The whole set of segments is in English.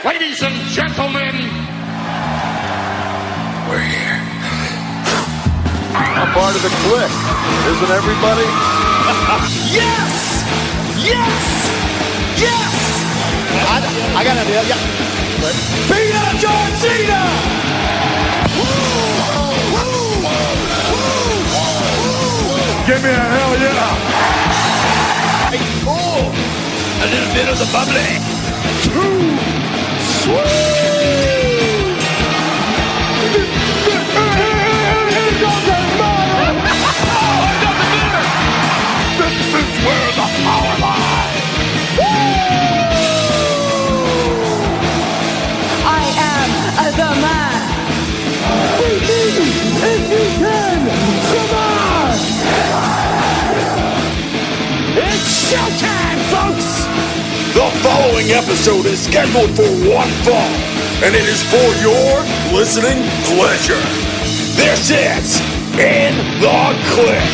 Ladies and gentlemen, we're here. I'm part of the Kliq, isn't everybody? Yes! Yes! Yes! I got an idea, yeah. Beat up John Cena! Give me a hell yeah! Oh, a little bit of the bubbly. Too sweet! This is where the power lies! I am the man. If you can, survive! It's showtime, folks! The following episode is scheduled for one fall, and it is for your listening pleasure. This is In The Kliq.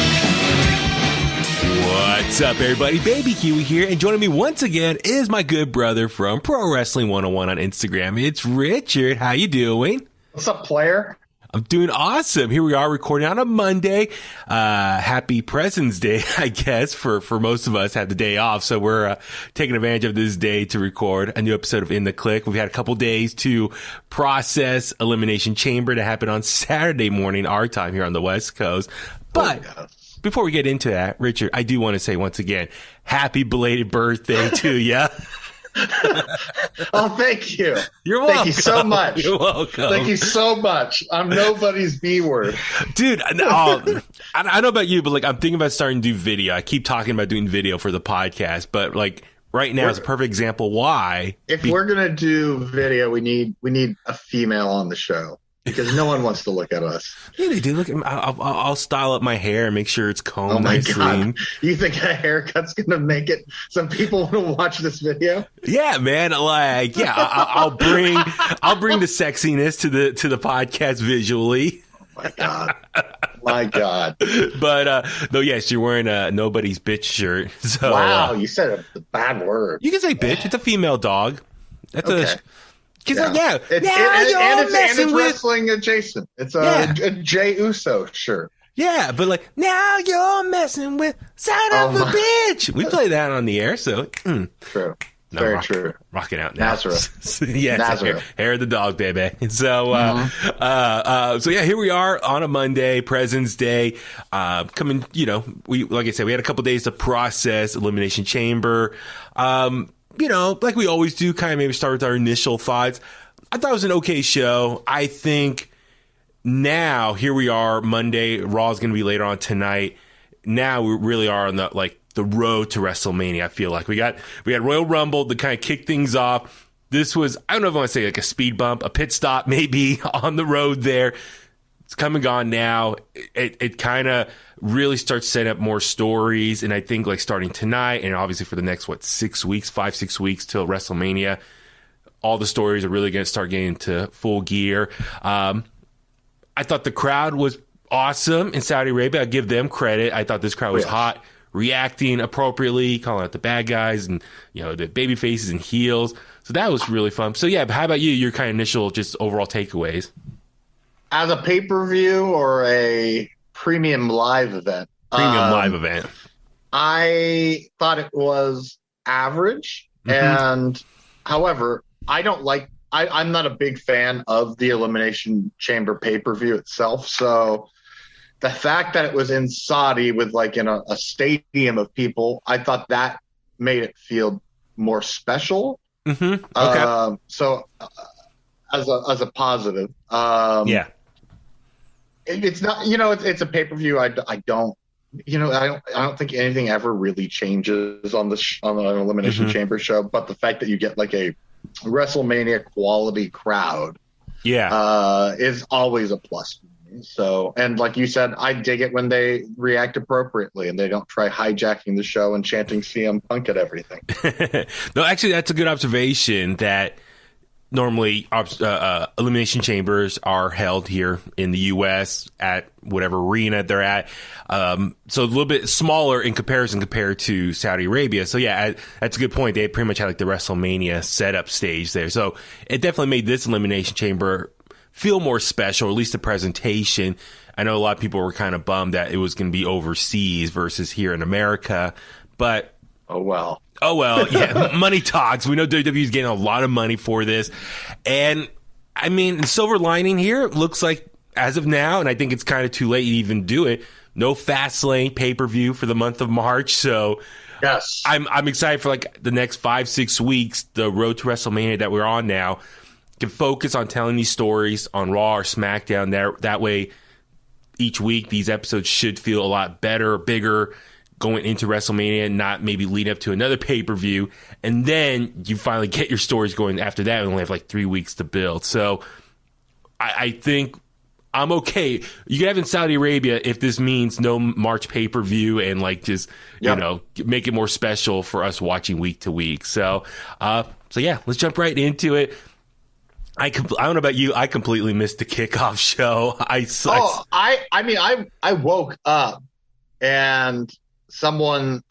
What's up, everybody? Baby Huey here, and joining me once again is my good brother from Pro Wrestling 101 on Instagram. It's Richard. How you doing? What's up, player? I'm doing awesome. Here we are recording on a Monday. Happy President's Day, I guess, for most of us had the day off. So we're taking advantage of this day to record a new episode of In The Kliq. We've had a couple days to process Elimination Chamber to happen on Saturday morning, our time here on the West Coast. But before we get into that, Richard, I do want to say once again, happy belated birthday to you. Oh, thank you. You're welcome. Thank you so much. You're welcome. Thank you so much. I'm nobody's B word. Dude, I don't know about you, but like I'm thinking about starting to do video. I keep talking about doing video for the podcast, but like right now is a perfect example why. If we're gonna do video, we need a female on the show. Because no one wants to look at us. Yeah, they do. Look, I'll style up my hair and make sure it's combed. Oh my nicely. God! You think a haircut's gonna make it? Some people want to watch this video. Yeah, man. Like, yeah, I'll bring the sexiness to the podcast visually. Oh my God! My God! But no, yes, you're wearing a nobody's bitch shirt. So wow, you said a bad word. You can say bitch. It's a female dog. That's okay. Yeah. It's wrestling adjacent. It's a Jey Uso shirt. Yeah, but like, now you're messing with son of a bitch. We play that on the air, so. True. Very true. Rocking out now. Nazareth. Yes, Nazareth. Hair of the dog, baby. So, so yeah, here we are on a Monday, President's Day. Coming, like I said, we had a couple days to process Elimination Chamber. Like we always do, kind of maybe start with our initial thoughts. I thought it was an okay show. I think now, here we are, Monday. Raw is going to be later on tonight. Now we really are on the road to WrestleMania. I feel like we had Royal Rumble to kind of kick things off. This was, I don't know if I want to say like a speed bump, a pit stop maybe on the road there. It's come and gone now. It kind of really starts setting up more stories. And I think like starting tonight and obviously for the next, 6 weeks till WrestleMania, all the stories are really going to start getting into full gear. I thought the crowd was awesome in Saudi Arabia. I give them credit. I thought this crowd was hot, reacting appropriately, calling out the bad guys and, the baby faces and heels. So that was really fun. So yeah, but how about you? Your kind of initial just overall takeaways? As a pay-per-view or a premium live event? I thought it was average. And however, I'm not a big fan of the Elimination Chamber pay-per-view itself. So the fact that it was in Saudi with like in a stadium of people, I thought that made it feel more special. Mm-hmm. Okay. So as a positive, it's not, it's a pay-per-view. I don't think anything ever really changes on an Elimination Chamber show, but the fact that you get like a WrestleMania quality crowd, is always a plus for me. So, and like you said, I dig it when they react appropriately and they don't try hijacking the show and chanting CM Punk at everything. No, actually, that's a good observation that normally Elimination Chambers are held here in the U.S. at whatever arena they're at. So a little bit smaller in comparison compared to Saudi Arabia. So yeah, that's a good point. They pretty much had like the WrestleMania setup stage there. So it definitely made this Elimination Chamber feel more special, or at least the presentation. I know a lot of people were kind of bummed that it was going to be overseas versus here in America, but oh well, yeah, money talks. We know WWE's getting a lot of money for this. And, I mean, the silver lining here looks like, as of now, and I think it's kind of too late to even do it, no Fastlane pay-per-view for the month of March. So, yes, I'm excited for, like, the next 5-6 weeks, the road to WrestleMania that we're on now, can focus on telling these stories on Raw or SmackDown. That way, each week, these episodes should feel a lot better, bigger, going into WrestleMania, not maybe lead up to another pay-per-view, and then you finally get your stories going after that. We only have like 3 weeks to build. So I think I'm okay. You can have in Saudi Arabia if this means no March pay-per-view and like just, you know, make it more special for us watching week to week. So yeah, let's jump right into it. I don't know about you. I completely missed the kickoff show. I woke up and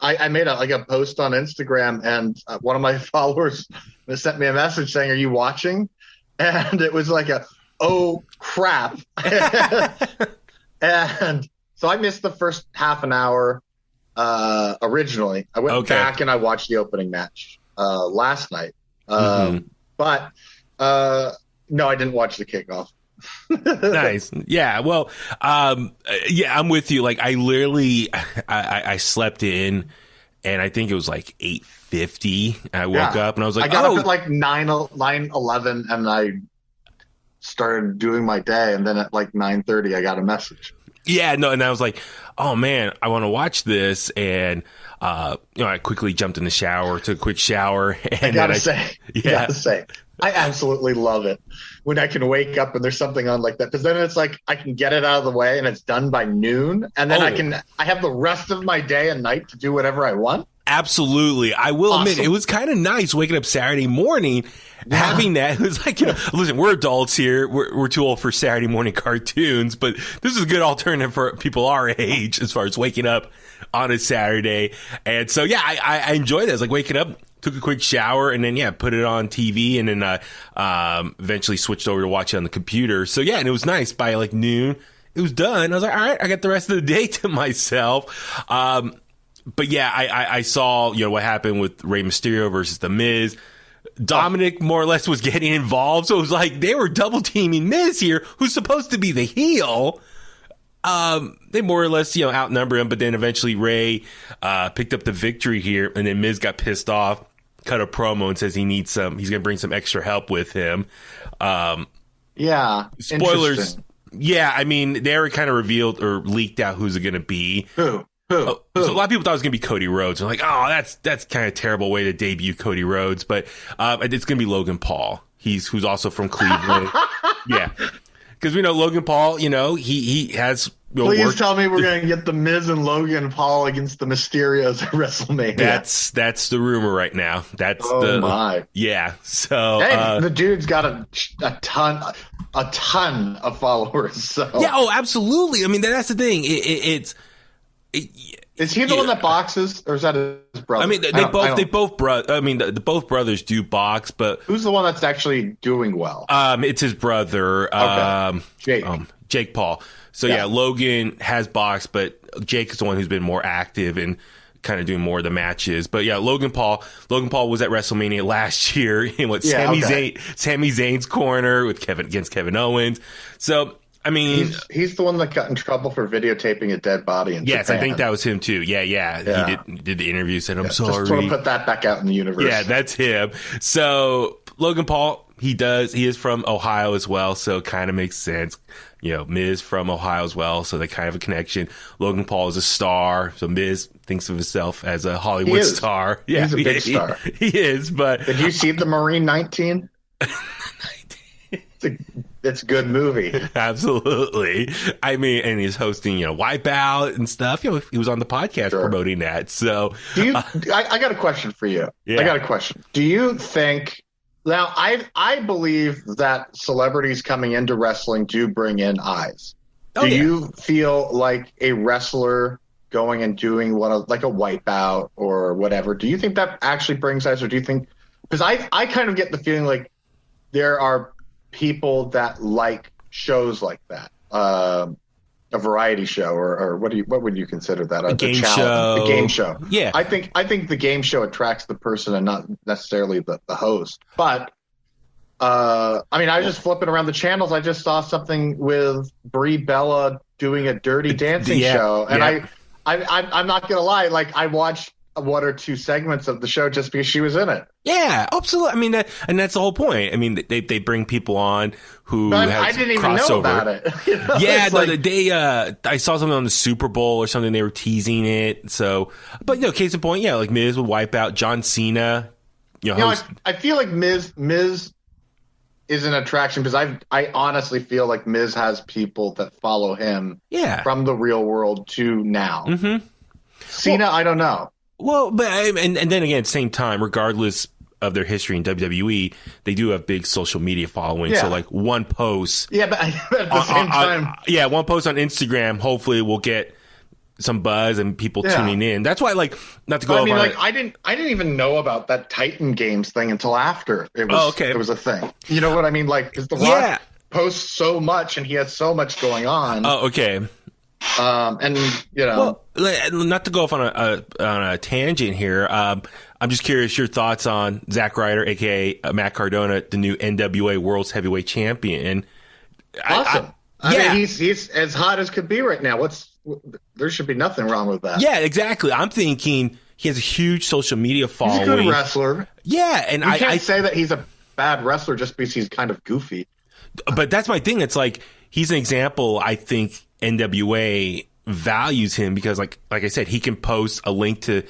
I made a post on Instagram, and one of my followers sent me a message saying, "Are you watching?" And it was like oh crap. And so I missed the first half an hour originally. I went back and I watched the opening match last night. But no, I didn't watch the kickoff. Nice. Yeah. Well, yeah, I'm with you. Like, I literally, I slept in, and I think it was like 8:50. I woke up and I was like, I got up at like 9:11, and I started doing my day. And then at like 9:30, I got a message. Yeah. No. And I was like, oh man, I want to watch this. And, I quickly jumped in the shower, took a quick shower. And I gotta say, I absolutely love it when I can wake up and there's something on like that, because then it's like I can get it out of the way and it's done by noon, and then I have the rest of my day and night to do whatever I want. Absolutely. I will admit, it was kind of nice waking up Saturday morning, having that. It was like, listen, we're adults here. We're too old for Saturday morning cartoons, but this is a good alternative for people our age as far as waking up on a Saturday. And so, yeah, I enjoyed it. I was like waking up, took a quick shower, and then, put it on TV, and then eventually switched over to watch it on the computer. So, yeah, and it was nice. By like noon, it was done. I was like, all right, I got the rest of the day to myself. But yeah, I saw, what happened with Rey Mysterio versus The Miz. Dominic more or less was getting involved. So it was like they were double teaming Miz here, who's supposed to be the heel. They more or less, outnumber him. But then eventually Rey picked up the victory here. And then Miz got pissed off, cut a promo, and says he's going to bring some extra help with him. Yeah. Spoilers. Yeah, I mean, they already kind of revealed or leaked out who's it going to be. Who? So a lot of people thought it was going to be Cody Rhodes. They're like, oh, that's kind of a terrible way to debut Cody Rhodes. But it's going to be Logan Paul. Who's also from Cleveland. Yeah. Because we know Logan Paul, he has... Please tell me we're going to get The Miz and Logan Paul against the Mysterios at WrestleMania. That's the rumor right now. My. Yeah. So hey, the dude's got a ton of followers. So yeah. Oh, absolutely. I mean, that's the thing. Is he the one that boxes, or is that his brother? I mean, both brothers do box, but who's the one that's actually doing well? It's his brother, Jake Paul. So yeah, Logan has boxed, but Jake is the one who's been more active and kind of doing more of the matches. But yeah, Logan Paul was at WrestleMania last year in Sami Zayn's corner against Kevin Owens. So I mean, he's the one that got in trouble for videotaping a dead body in Japan. I think that was him too. Yeah. He did the interview, said, I'm sorry. Just want to put that back out in the universe. Yeah, that's him. So Logan Paul, he is from Ohio as well, so it kind of makes sense. Miz from Ohio as well, so they kind of have a connection. Logan Paul is a star, so Miz thinks of himself as a Hollywood star. Yeah, he's a big star. He is, but... Did you see The Marine 19? It's a good movie. Absolutely. I mean, and he's hosting, Wipeout and stuff. He was on the podcast promoting that. So, I got a question for you. Yeah. I got a question. Do you think Now, I believe that celebrities coming into wrestling do bring in eyes. Do you feel like a wrestler going and doing like a wipeout or whatever, do you think that actually brings eyes, or do you think, because I kind of get the feeling like there are people that like shows like that, a variety show, or what would you consider that? A game show. A game show. Yeah. I think the game show attracts the person and not necessarily the host. But I mean, I was just flipping around the channels. I just saw something with Brie Bella doing a Dirty Dancing show, and I'm not gonna lie, like I watched one or two segments of the show just because she was in it. Yeah, absolutely. I mean, and that's the whole point. I mean, they bring people on who I didn't even know about it. You know? Yeah, I saw something on the Super Bowl or something. They were teasing it. So, but case in point, like Miz would wipe out John Cena. I feel like Miz is an attraction because I honestly feel like Miz has people that follow him from the real world to now. Mm-hmm. Cena, I don't know. Well, but and then again, at the same time, regardless of their history in WWE, they do have big social media following. Yeah. So like one post. Yeah, but at the same time. One post on Instagram, hopefully will get some buzz and people tuning in. That's why, like, not to go. I didn't even know about that Titan Games thing until after it was. It was a thing. You know what I mean? Like, because the Rock posts so much and he has so much going on. Oh, okay. And well, not to go off on a tangent here. I'm just curious your thoughts on Zack Ryder, aka Matt Cardona, the new NWA World's Heavyweight Champion. Awesome. I mean, he's as hot as could be right now. There should be nothing wrong with that. Yeah, exactly. I'm thinking he has a huge social media following. He's a good wrestler. Yeah, and I can't say that he's a bad wrestler just because he's kind of goofy. But that's my thing. It's like he's an example. I think NWA values him because, like I said, he can post a link to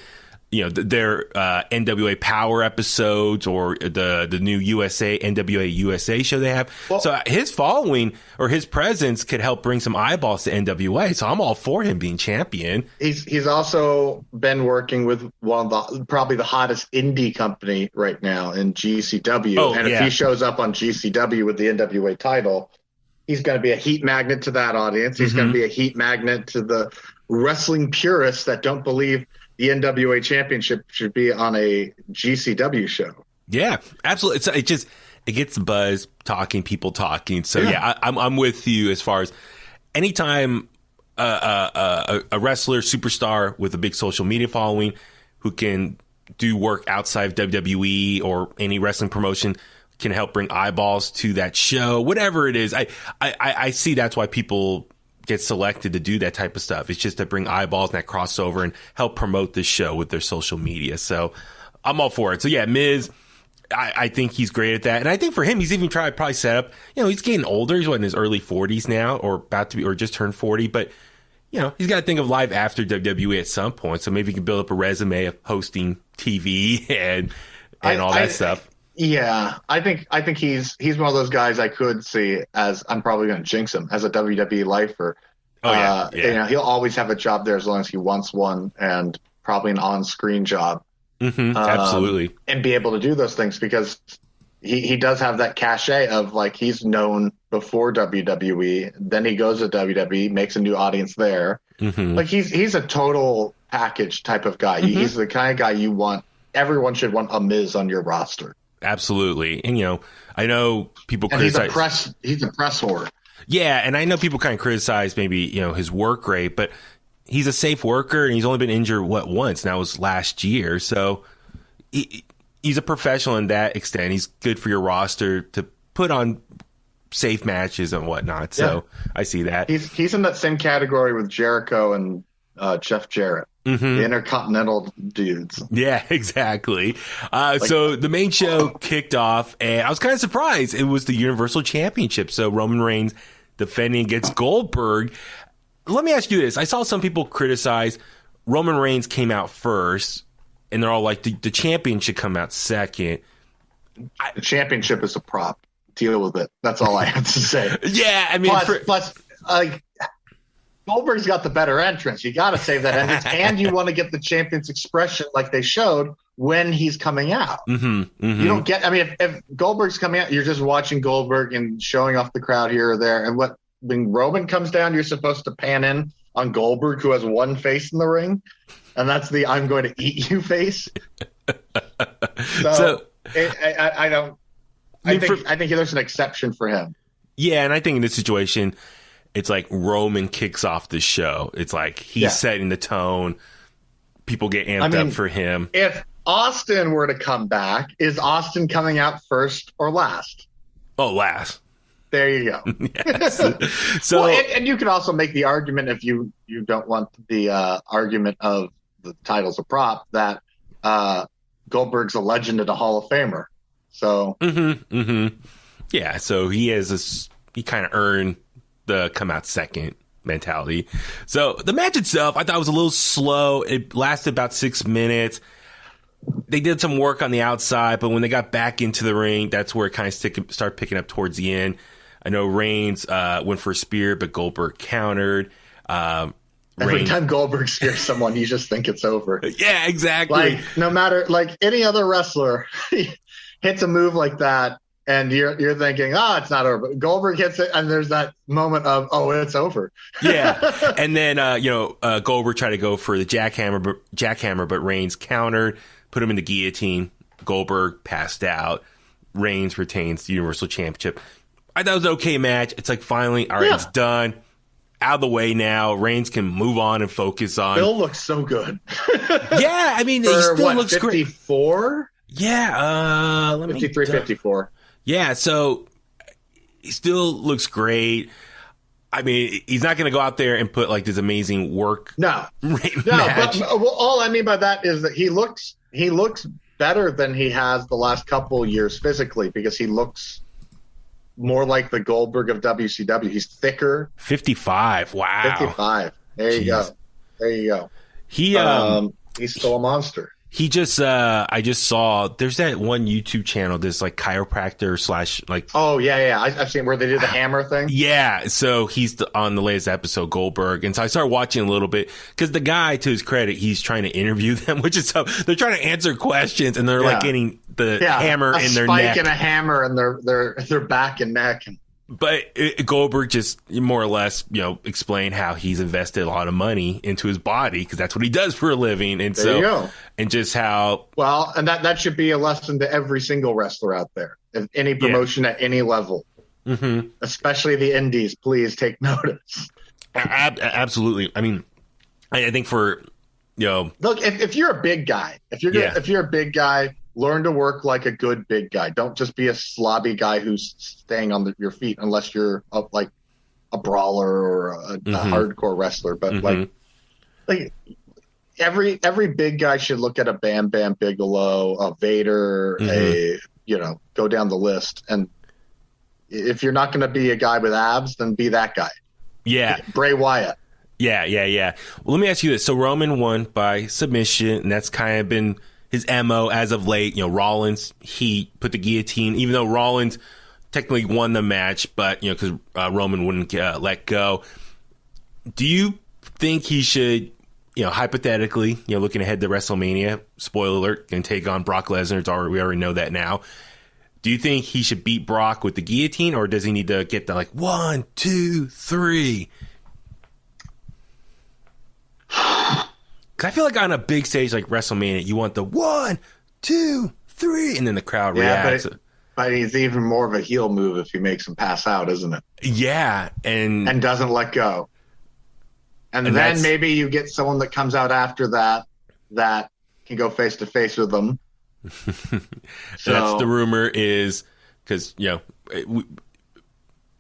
their NWA Power episodes or the new NWA USA show they have. Well, so his following or his presence could help bring some eyeballs to NWA. So I'm all for him being champion. He's also been working with one of probably the hottest indie company right now in GCW. If he shows up on GCW with the NWA title, he's going to be a heat magnet to that audience. He's going to be a heat magnet to the wrestling purists that don't believe the NWA Championship should be on a GCW show. Yeah, absolutely. It gets the buzz, people talking. So I'm with you as far as anytime a wrestler superstar with a big social media following who can do work outside of WWE or any wrestling promotion can help bring eyeballs to that show, whatever it is. I see that's why people get selected to do that type of stuff. It's just to bring eyeballs and that crossover and help promote this show with their social media. So I'm all for it. So yeah, Miz, I think he's great at that. And I think for him, he's even tried probably set up, he's getting older. He's in his early 40s now or about to be, or just turned 40. But, he's got to think of life after WWE at some point. So maybe he can build up a resume of hosting TV and all that stuff. Yeah, I think he's one of those guys I could see as, I'm probably going to jinx him, as a WWE lifer. He'll always have a job there as long as he wants one, and probably an on-screen job. Mm-hmm, absolutely. And be able to do those things because he does have that cachet of, like, he's known before WWE, then he goes to WWE, makes a new audience there. Mm-hmm. Like, he's a total package type of guy. Mm-hmm. He's the kind of guy you want. Everyone should want a Miz on your roster. Absolutely. And, I know people criticize. He's a press whore. Yeah. And I know people kind of criticize maybe, his work rate, but he's a safe worker and he's only been injured, once? And that was last year. So he's a professional in that extent. He's good for your roster to put on safe matches and whatnot. So I see that. He's in that same category with Jericho and Jeff Jarrett. Mm-hmm. The Intercontinental dudes. Yeah, exactly. So the main show kicked off, and I was kind of surprised. It was the Universal Championship. So Roman Reigns defending against Goldberg. Let me ask you this. I saw some people criticize Roman Reigns came out first, and they're all like, the champion should come out second. The championship is a prop. Deal with it. That's all I have to say. Yeah, I mean... Plus, like... Goldberg's got the better entrance. You got to save that entrance, and you want to get the champion's expression like they showed when he's coming out. You don't get. I mean, if Goldberg's coming out, you're just watching Goldberg and showing off the crowd here or there. And when Roman comes down, you're supposed to pan in on Goldberg, who has one face in the ring, and that's the "I'm going to eat you" face. So I don't. I think there's an exception for him. Yeah, and I think in this situation, it's like Roman kicks off the show. It's like he's setting the tone. People get amped up for him. If Austin were to come back, is Austin coming out first or last? Oh, last. There you go. Yes. So, well, and you could also make the argument, if you don't want the argument of the title's a prop, that Goldberg's a legend and a Hall of Famer. So, yeah. So he kind of earned the come out second mentality. So the match itself, I thought was a little slow. It lasted about 6 minutes. They did some work on the outside, but when they got back into the ring, that's where it kind of started picking up towards the end. I know Reigns went for a spear, but Goldberg countered. Every time Goldberg spears someone, you just think it's over. Yeah, exactly. Like, no matter, like any other wrestler hits a move like that, and you're thinking, it's not over. But Goldberg hits it, and there's that moment of, it's over. Yeah. And then, Goldberg tried to go for the jackhammer, but Reigns countered, put him in the guillotine. Goldberg passed out. Reigns retains the Universal Championship. I thought it was an okay match. It's like, finally, all right, it's done. Out of the way now. Reigns can move on and focus on. Bill looks so good. Yeah, I mean, he still looks 54? great. 54? Yeah, 53, 54. Yeah, so he still looks great. I mean, he's not going to go out there and put like this amazing work. No, match. But all I mean by that is that he looks better than he has the last couple years physically, because he looks more like the Goldberg of WCW. He's thicker. 55. Wow. 55. There you go. There you go. He's still a monster. He just, I just saw, there's that one YouTube channel, this like chiropractor / like. Oh, yeah. I've seen where they did the hammer thing. Yeah. So he's on the latest episode, Goldberg. And so I started watching a little bit, because the guy, to his credit, he's trying to interview them, which is tough. They're trying to answer questions, and they're like getting the hammer in their neck. A spike and a hammer in their back and neck. But Goldberg just more or less, explained how he's invested a lot of money into his body, because that's what he does for a living. And there you go. And just how. Well, and that should be a lesson to every single wrestler out there. If any promotion at any level, especially the indies, please take notice. Absolutely. I mean, I think for, look, if you're a big guy, if you're a big guy, learn to work like a good big guy. Don't just be a slobby guy who's staying on your feet, unless you're like a brawler or a hardcore wrestler. But like every big guy should look at a Bam Bam Bigelow, a Vader, go down the list. And if you're not going to be a guy with abs, then be that guy. Yeah. Bray Wyatt. Yeah. Well, let me ask you this. So Roman won by submission, and that's kind of been his MO as of late. Rollins, he put the guillotine, even though Rollins technically won the match, but, because Roman wouldn't let go. Do you think he should, hypothetically, looking ahead to WrestleMania, spoiler alert, going to take on Brock Lesnar? We already know that now. Do you think he should beat Brock with the guillotine, or does he need to get the 1, 2, 3? Because I feel like on a big stage like WrestleMania, you want the 1, 2, 3, and then the crowd reacts. But he's even more of a heel move if he makes him pass out, isn't it? Yeah, and doesn't let go. And then maybe you get someone that comes out after that can go face to face with them. So that's the rumor is, because the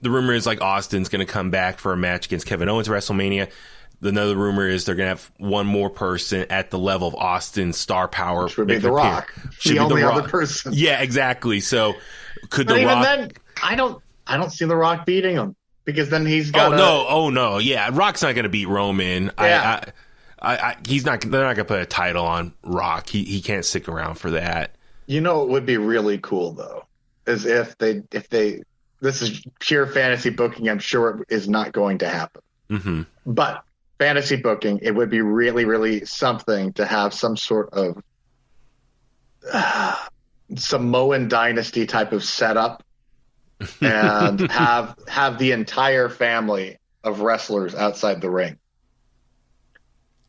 rumor is like Austin's going to come back for a match against Kevin Owens at WrestleMania. Another rumor is they're going to have one more person at the level of Austin's star power. Which would be The Rock. The only other person. Yeah, exactly. So could but The even Rock... then, I don't see The Rock beating him, because then he's got Oh, no. Yeah, Rock's not going to beat Roman. Yeah. He's not. They're not going to put a title on Rock. He can't stick around for that. What would be really cool, though, is if they this is pure fantasy booking. I'm sure it is not going to happen. But fantasy booking, it would be really, really something to have some sort of Samoan dynasty type of setup and have the entire family of wrestlers outside the ring.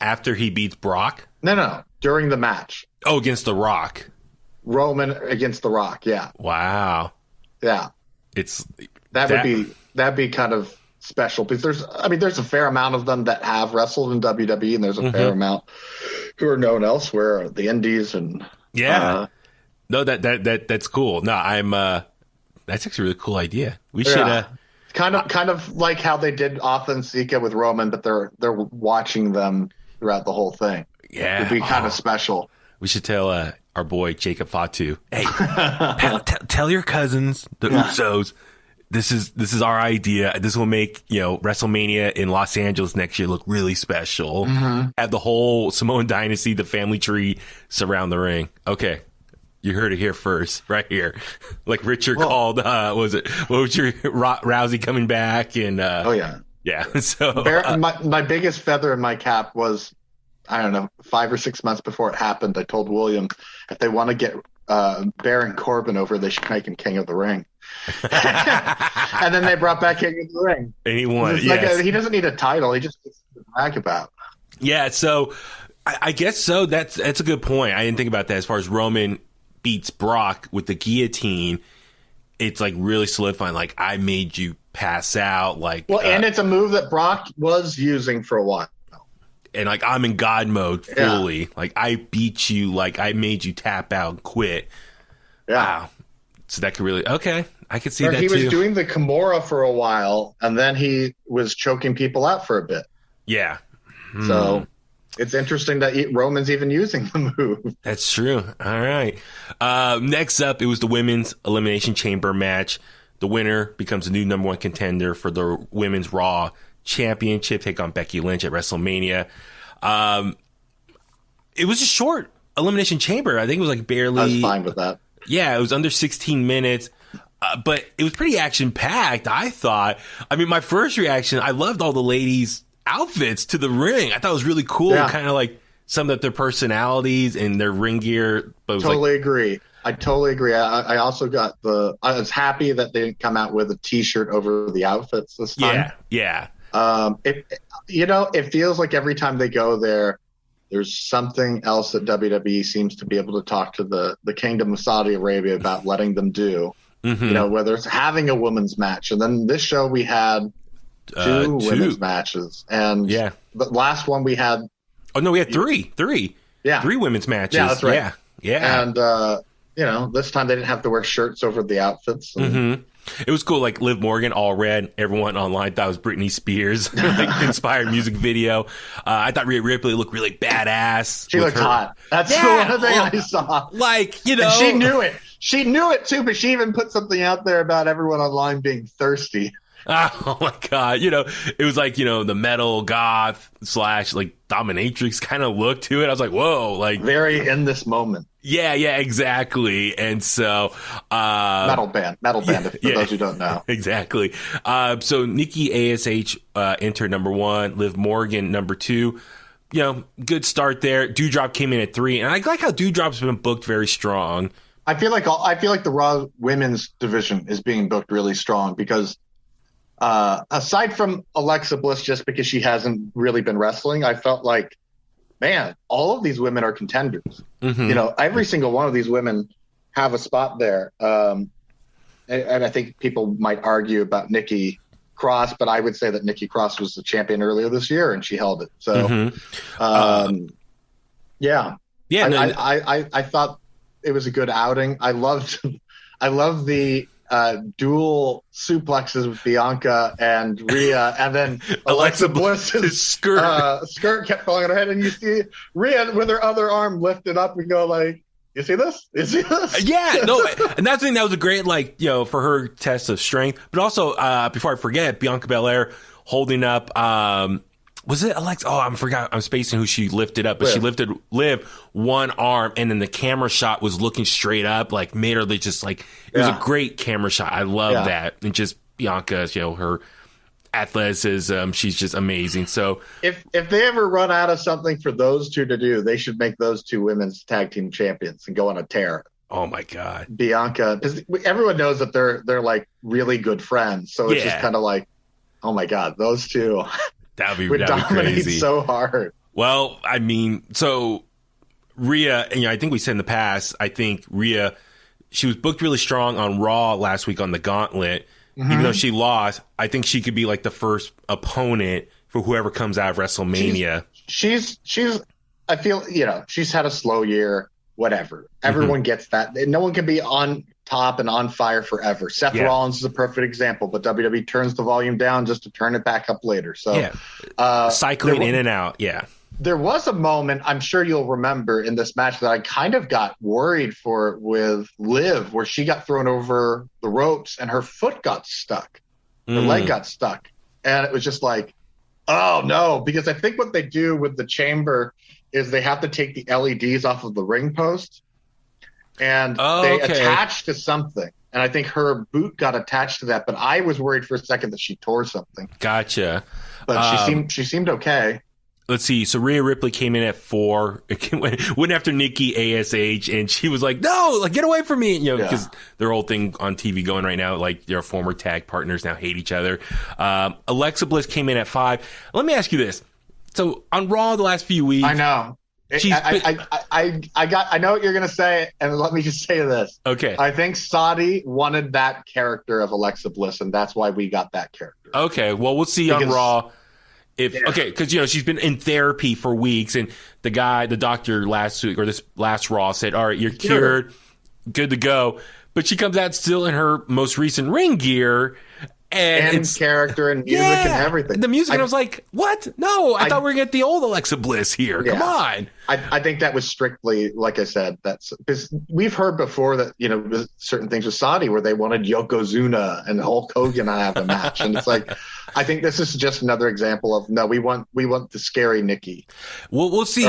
After he beats Brock? No. During the match. Oh, against The Rock. Roman against The Rock, yeah. Wow. Yeah. That'd be kind of special because there's a fair amount of them that have wrestled in WWE, and there's a fair amount who are known elsewhere, the Indies and no, that's cool. No, that's actually a really cool idea. We should kind of like how they did Arthur and Sika with Roman, but they're watching them throughout the whole thing. Yeah, it'd be kind of special. We should tell our boy Jacob Fatu, hey, tell your cousins, the Usos, this is our idea. This will make WrestleMania in Los Angeles next year look really special. Have the whole Samoan dynasty, the family tree, surround the ring. Okay. You heard it here first, right here. Like Richard called, what was your Rousey coming back? And yeah. So my biggest feather in my cap was, I don't know, 5 or 6 months before it happened. I told William if they want to get Baron Corbin over, they should make him King of the Ring. And then they brought back King of the Ring, and he won. Yes. He doesn't need a title; he just gets to brag about. Yeah. So I guess so. That's a good point. I didn't think about that as far as Roman beats Brock with the guillotine. It's like really solidifying, like, I made you pass out, like, and it's a move that Brock was using for a while, and like, I'm in God mode fully. Like, I beat you, like, I made you tap out and quit. Wow. So that could really I could see that he too. Was doing the Kimura for a while, and then he was choking people out for a bit. Yeah. So it's interesting that Roman's even using the move. That's true. All right. Next up, it was the Women's Elimination Chamber match. The winner becomes the new number one contender for the Women's Raw Championship, take on Becky Lynch at WrestleMania. It was a short Elimination Chamber. I think it was like barely... I was fine with that. Yeah, it was under 16 minutes. But it was pretty action-packed, I thought. I mean, my first reaction, I loved all the ladies' outfits to the ring. I thought it was really cool, kind of like some of their personalities and their ring gear. But agree. I totally agree. I also got I was happy that they didn't come out with a T-shirt over the outfits this time. Yeah. It feels like every time they go there, there's something else that WWE seems to be able to talk to the Kingdom of Saudi Arabia about letting them do. Whether it's having a women's match, and then this show we had two women's matches, and the last one we had. Oh no, we had three. Yeah, 3 women's matches. Yeah, that's right. Yeah. And this time they didn't have to wear shirts over the outfits. And, It was cool. Like Liv Morgan, all red. Everyone online thought it was Britney Spears inspired music video. I thought Rhea Ripley looked really badass. She looked hot. That's the one thing I saw. Like, and she knew it. She knew it too, but she even put something out there about everyone online being thirsty. Oh my God. It was like, the metal goth / like dominatrix kind of look to it. I was like, whoa, like very in this moment. Yeah, exactly. And so, metal band, for those who don't know. Exactly. So Nikki ASH, entered number 1, Liv Morgan, number 2, good start there. Doudrop came in at 3, and I like how Doudrop's been booked very strong. I feel like the Raw women's division is being booked really strong because, aside from Alexa Bliss, just because she hasn't really been wrestling, I felt like, man, all of these women are contenders. Every single one of these women have a spot there. And I think people might argue about Nikki Cross, but I would say that Nikki Cross was the champion earlier this year and she held it. So, I thought it was a good outing. I loved the dual suplexes with Bianca and Rhea, and then Alexa Bliss's skirt kept falling on her head, and you see Rhea with her other arm lifted up and go like, you see this? Yeah, no, and that's the thing that was a great, for her test of strength, but also, before I forget, Bianca Bel-Air holding up, was it Alexa? Oh, I'm spacing who she lifted up, but she lifted Liv one arm, and then the camera shot was looking straight up, like made her just like, it was a great camera shot. I love that. And just Bianca, her athleticism. She's just amazing. So if they ever run out of something for those two to do, they should make those two women's tag team champions and go on a tear. Oh my God, Bianca, because everyone knows that they're like really good friends. So it's just kind of like, oh my God, those two that'd be dominate crazy. so hard. Well, I mean, so Rhea, I think we said in the past, I think Rhea, she was booked really strong on Raw last week on the Gauntlet. Mm-hmm. Even though she lost, I think she could be like the first opponent for whoever comes out of WrestleMania. She's I feel, she's had a slow year. Whatever. Everyone gets that. No one can be on top and on fire forever. Seth Rollins is a perfect example, but WWE turns the volume down just to turn it back up later. So cycling in and out. Yeah. There was a moment, I'm sure you'll remember, in this match that I kind of got worried for with Liv, where she got thrown over the ropes and her foot got stuck. Her leg got stuck. And it was just like, oh no, because I think what they do with the chamber is they have to take the LEDs off of the ring post and they attach to something. And I think her boot got attached to that, but I was worried for a second that she tore something. Gotcha. But she seemed okay. Let's see. So Rhea Ripley came in at 4, went after Nikki ASH, and she was like, no, like, get away from me. Because their whole thing on TV going right now, like their former tag partners now hate each other. Alexa Bliss came in at 5. Let me ask you this. So on Raw the last few weeks, I know. I know what you're gonna say, and let me just say this. Okay. I think Saudi wanted that character of Alexa Bliss, and that's why we got that character. Okay. Well, we'll see on Raw. Because she's been in therapy for weeks, and the doctor last week or this last Raw said, "All right, you're cured, good to go." But she comes out still in her most recent ring gear. And it's character and music and everything. The music, and I was like, what? No, I thought we were going to get the old Alexa Bliss here. Yeah. Come on. I think that was strictly, like I said, that's because we've heard before that, certain things with Saudi where they wanted Yokozuna and Hulk Hogan to have a match. And it's like, I think this is just another example of, no, we want the scary Nikki. We'll see.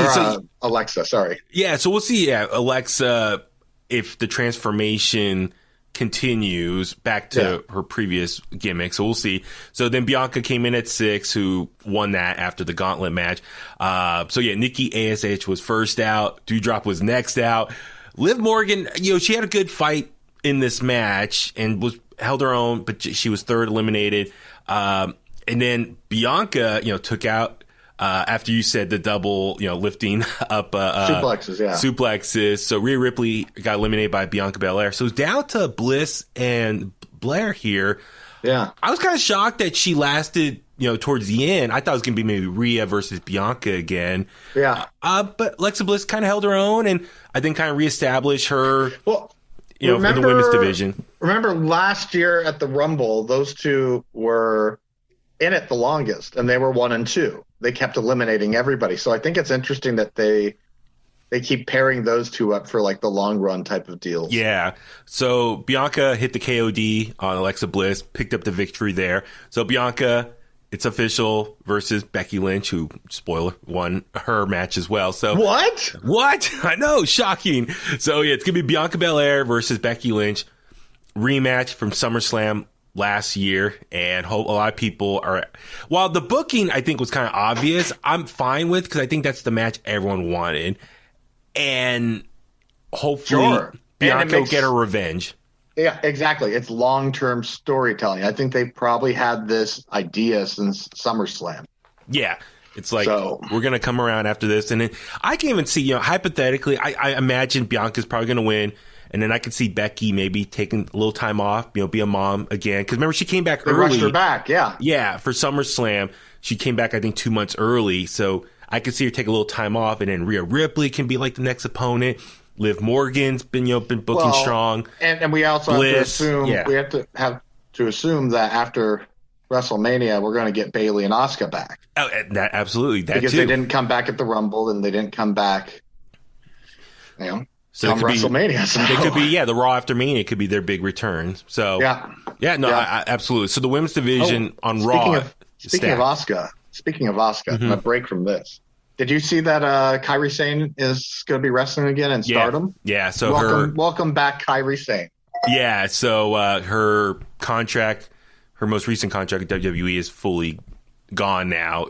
Alexa, sorry. Yeah, so we'll see. Yeah, Alexa, if the transformation continues back to her previous gimmick. So we'll see. So then Bianca came in at 6, who won that after the Gauntlet match. Nikki ASH was first out. Doudrop was next out. Liv Morgan, she had a good fight in this match and held her own, but she was third eliminated. And then Bianca, took out after you said the double, lifting up suplexes. So Rhea Ripley got eliminated by Bianca Bel-Air. So it's down to Bliss and Blair here. Yeah. I was kind of shocked that she lasted, towards the end. I thought it was going to be maybe Rhea versus Bianca again. Yeah. But Alexa Bliss kind of held her own and I think kind of reestablished her, in the women's division. Remember last year at the Rumble, those two were in it the longest and they were 1 and 2. They kept eliminating everybody. So I think it's interesting that they keep pairing those two up for like the long run type of deals. Yeah. So Bianca hit the KOD on Alexa Bliss, picked up the victory there. So Bianca, it's official, versus Becky Lynch, who, spoiler, won her match as well. So What? I know, shocking. So it's going to be Bianca Belair versus Becky Lynch. Rematch from SummerSlam last year, and a lot of people are, while the booking I think was kind of obvious, I'm fine with, because I think that's the match everyone wanted, and hopefully Bianca will get her revenge. Yeah, exactly. It's long-term storytelling. I think they probably had this idea since SummerSlam. Yeah. It's like, we're going to come around after this, and then I can even see, hypothetically, I imagine Bianca's probably going to win. And then I could see Becky maybe taking a little time off, be a mom again. Because remember, she came back early. They rushed her back, yeah. Yeah, for SummerSlam. She came back, I think, 2 months early. So I could see her take a little time off. And then Rhea Ripley can be like the next opponent. Liv Morgan's been booking strong. And we also Bliss, have to assume that after WrestleMania, we're going to get Bayley and Asuka back. Oh, absolutely. Because they didn't come back at the Rumble and they didn't come back, So it could WrestleMania. They could be, the Raw after Mania could be their big return. So absolutely. So the women's division on Raw. Speaking of Asuka, I'm gonna break from this. Did you see that Kairi Sane is going to be wrestling again in Stardom? Yeah. So welcome back, Kairi Sane. Yeah. So her contract her most recent contract at WWE is fully gone now.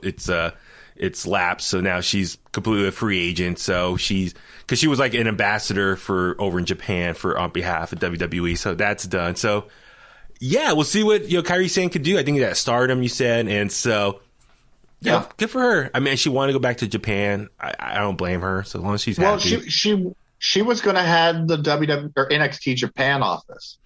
It's lapsed, so now she's completely a free agent. So because she was like an ambassador for over in Japan on behalf of WWE, so that's done. So yeah, we'll see what Kairi Sane could do. I think that Stardom, you said, and so yeah, good for her. I mean, she wanted to go back to Japan. I don't blame her, so long as she's happy. Well, she was going to have the WWE or NXT Japan office.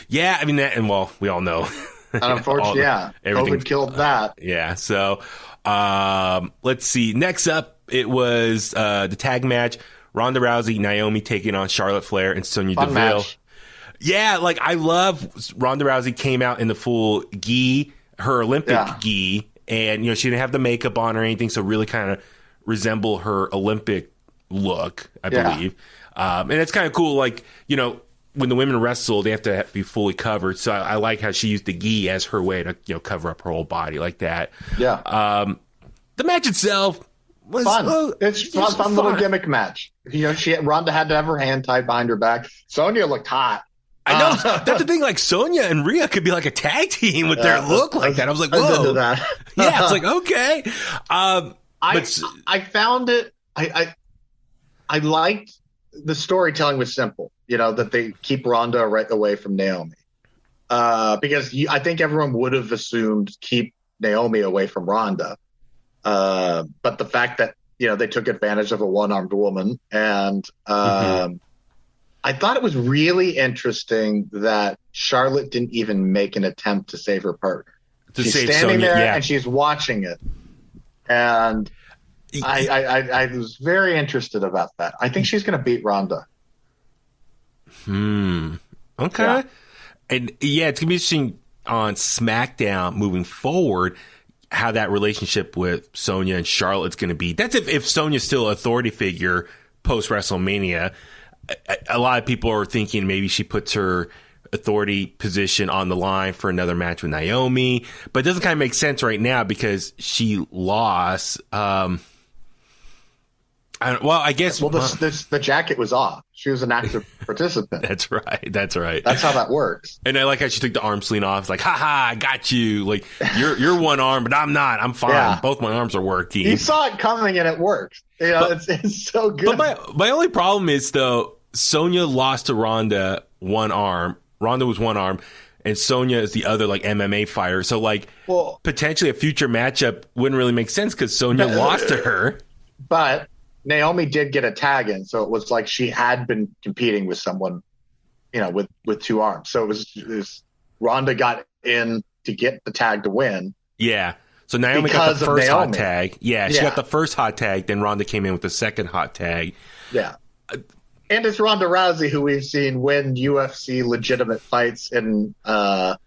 Yeah, I mean that, and well, we all know. And unfortunately, COVID killed that. Yeah, so. Let's see. Next up, it was the tag match: Ronda Rousey, Naomi taking on Charlotte Flair and Sonya Deville. Match. Yeah, like I love Ronda Rousey came out in the full gi, her Olympic gi, and she didn't have the makeup on or anything, so really kind of resemble her Olympic look, I believe. And it's kind of cool, like when the women wrestle, they have to be fully covered. So I like how she used the gi as her way to cover up her whole body like that. Yeah. The match itself was fun. It's a fun little gimmick match. Ronda had to have her hand tied behind her back. Sonya looked hot. I know. That's the thing. Like Sonya and Rhea could be like a tag team with their look like that. I was like, whoa. Into that. Yeah, it's like okay. I found it. I liked the storytelling was simple. That they keep Ronda right away from Naomi. Because I think everyone would have assumed keep Naomi away from Ronda. But the fact that, they took advantage of a one-armed woman. And I thought it was really interesting that Charlotte didn't even make an attempt to save her partner. She's standing Sonya, there and she's watching it. And I was very interested about that. I think she's going to beat Ronda. Okay. Yeah. And it's gonna be interesting on SmackDown moving forward how that relationship with Sonya and Charlotte's gonna be. That's if Sonya's still an authority figure post WrestleMania. A lot of people are thinking maybe she puts her authority position on the line for another match with Naomi, but it doesn't kind of make sense right now because she lost. I guess. Well, the jacket was off. She was an active participant. That's right. That's how that works. And I like how she took the arm sleeve off. It's like, ha, I got you. Like you're one arm, but I'm not. I'm fine. Yeah. Both my arms are working. You saw it coming, and it worked. It's so good. But my only problem is though, Sonya lost to Ronda one arm. Ronda was one arm, and Sonya is the other like MMA fighter. So potentially a future matchup wouldn't really make sense because Sonya lost to her. But Naomi did get a tag in, so it was like she had been competing with someone, with two arms. So it was Ronda got in to get the tag to win. Yeah. So Naomi got the first hot tag. Yeah, she got the first hot tag. Then Ronda came in with the second hot tag. Yeah. And it's Ronda Rousey, who we've seen win UFC legitimate fights in, what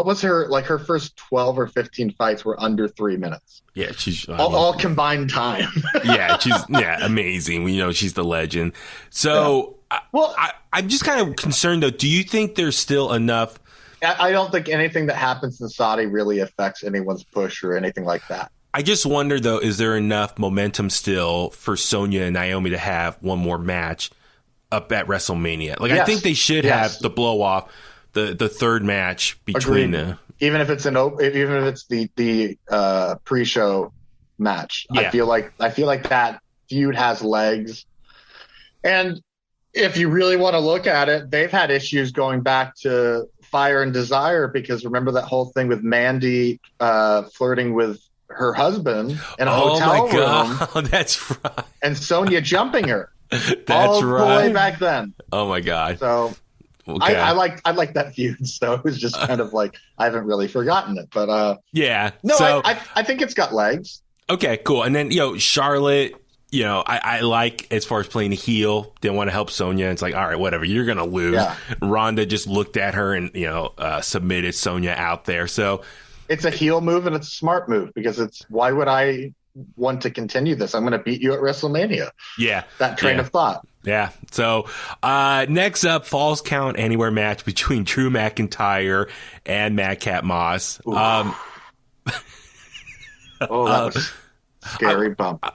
was her first 12 or 15 fights were under 3 minutes. Yeah, she's all combined time. Yeah, she's amazing. We know she's the legend. So, I'm just kind of concerned though. Do you think there's still enough? I don't think anything that happens in Saudi really affects anyone's push or anything like that. I just wonder though, is there enough momentum still for Sonya and Naomi to have one more match up at WrestleMania? Like, I think they should have the blow off. The third match between them, even if it's the pre-show match. Yeah. I feel like that feud has legs, and if you really want to look at it, they've had issues going back to Fire and Desire because remember that whole thing with Mandy flirting with her husband in a hotel room. That's right. And Sonya jumping her. That's right. The way back then. Oh my God. So. Okay. I like that feud, so it was just kind of like I haven't really forgotten it, but I think it's got legs. Okay, cool. And then Charlotte, I like as far as playing the heel, didn't want to help Sonya. It's like, all right, whatever, you're gonna lose. Yeah. Ronda just looked at her and submitted Sonya out there. So it's a heel move and it's a smart move because why would I want to continue this? I'm going to beat you at WrestleMania. Yeah, that train of thought. Yeah. So next up, Falls Count Anywhere match between Drew McIntyre and Madcap Moss. That was scary bump.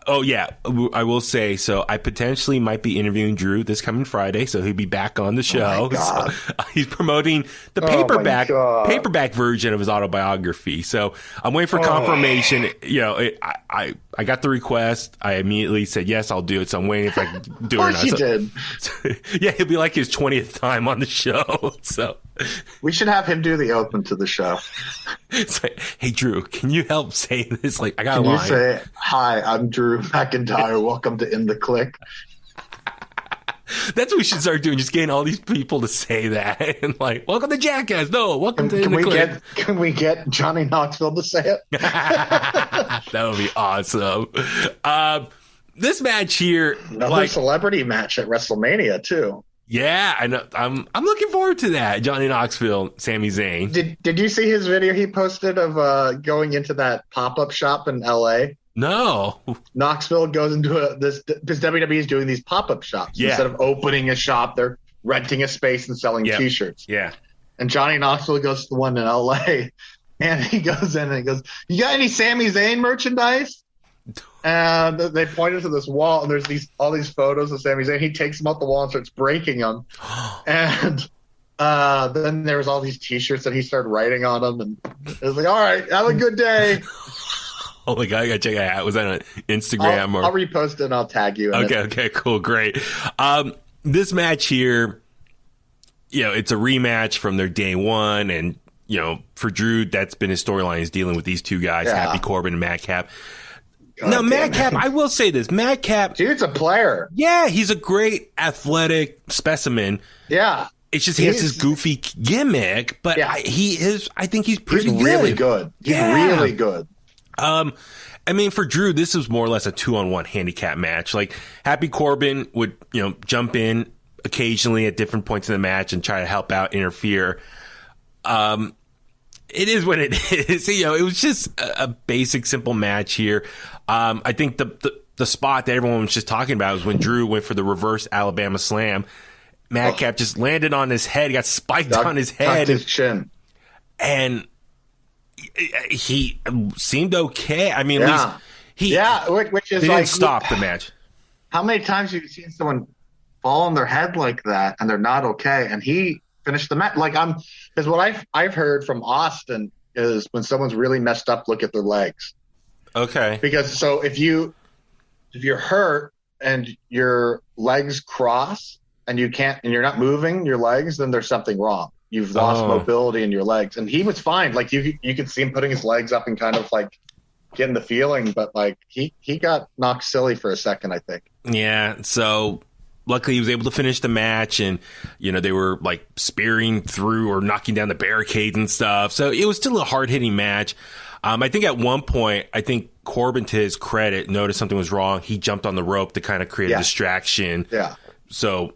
Oh, yeah. I will say, so I potentially might be interviewing Drew this coming Friday, so he'll be back on the show. So, he's promoting the paperback version of his autobiography. So I'm waiting for confirmation. You know, I got the request. I immediately said, yes, I'll do it. So I'm waiting if I can do it or not. Of course you did. Yeah, it'll be like his 20th time on the show. So we should have him do the open to the show. It's like, hey, Drew, can you help say this? Like, I got a line. Can you say, hi, I'm Drew McIntyre. Welcome to In The Kliq. That's what we should start doing, just getting all these people to say that. And like, welcome to Jackass. No, welcome to In The Kliq. Can we get Johnny Knoxville to say it? That would be awesome. This match here. Another celebrity match at WrestleMania, too. Yeah, I know. I'm looking forward to that. Johnny Knoxville, Sami Zayn. Did you see his video he posted of going into that pop-up shop in LA? No. Knoxville goes into this because WWE is doing these pop-up shops. Yeah. Instead of opening a shop, they're renting a space and selling T-shirts. Yeah. And Johnny Knoxville goes to the one in LA, and he goes in and he goes, "You got any Sami Zayn merchandise?" And they pointed to this wall, and there's all these photos of Sami Zayn. He takes them off the wall and starts breaking them. And then there was all these T-shirts that he started writing on them, and it was like, "All right, have a good day." Oh my God, I gotta check that out. Was that on Instagram? I'll repost it and I'll tag you. Okay, cool, great. This match here, it's a rematch from their day one, and for Drew, that's been his storyline. He's dealing with these two guys, Happy Corbin and Madcap. Now, Madcap, I will say this. Madcap, dude's a player. Yeah, he's a great athletic specimen. Yeah. It's just he has this goofy gimmick, but I think he's pretty good. Really good. He's really good. I mean, for Drew, this was more or less a 2-on-1 handicap match. Like, Happy Corbin would, jump in occasionally at different points in the match and try to help out, interfere. It is what it is. It was just a basic, simple match here. I think the spot that everyone was just talking about was when Drew went for the reverse Alabama slam. Madcap just landed on his head, got spiked on his head. His chin. And he seemed okay. I mean, at least which is they like, didn't stop the match. How many times have you seen someone fall on their head like that and they're not okay? And he finished the match. Because what I've heard from Austin is when someone's really messed up, look at their legs. Okay. Because if you're hurt and your legs cross and you're not moving your legs, then there's something wrong. You've lost mobility in your legs. And he was fine. Like you could see him putting his legs up and kind of like getting the feeling, but like he got knocked silly for a second, I think. Yeah. So luckily he was able to finish the match, and they were like spearing through or knocking down the barricades and stuff. So it was still a hard hitting match. I think at one point, Corbin, to his credit, noticed something was wrong. He jumped on the rope to kind of create a distraction. Yeah. So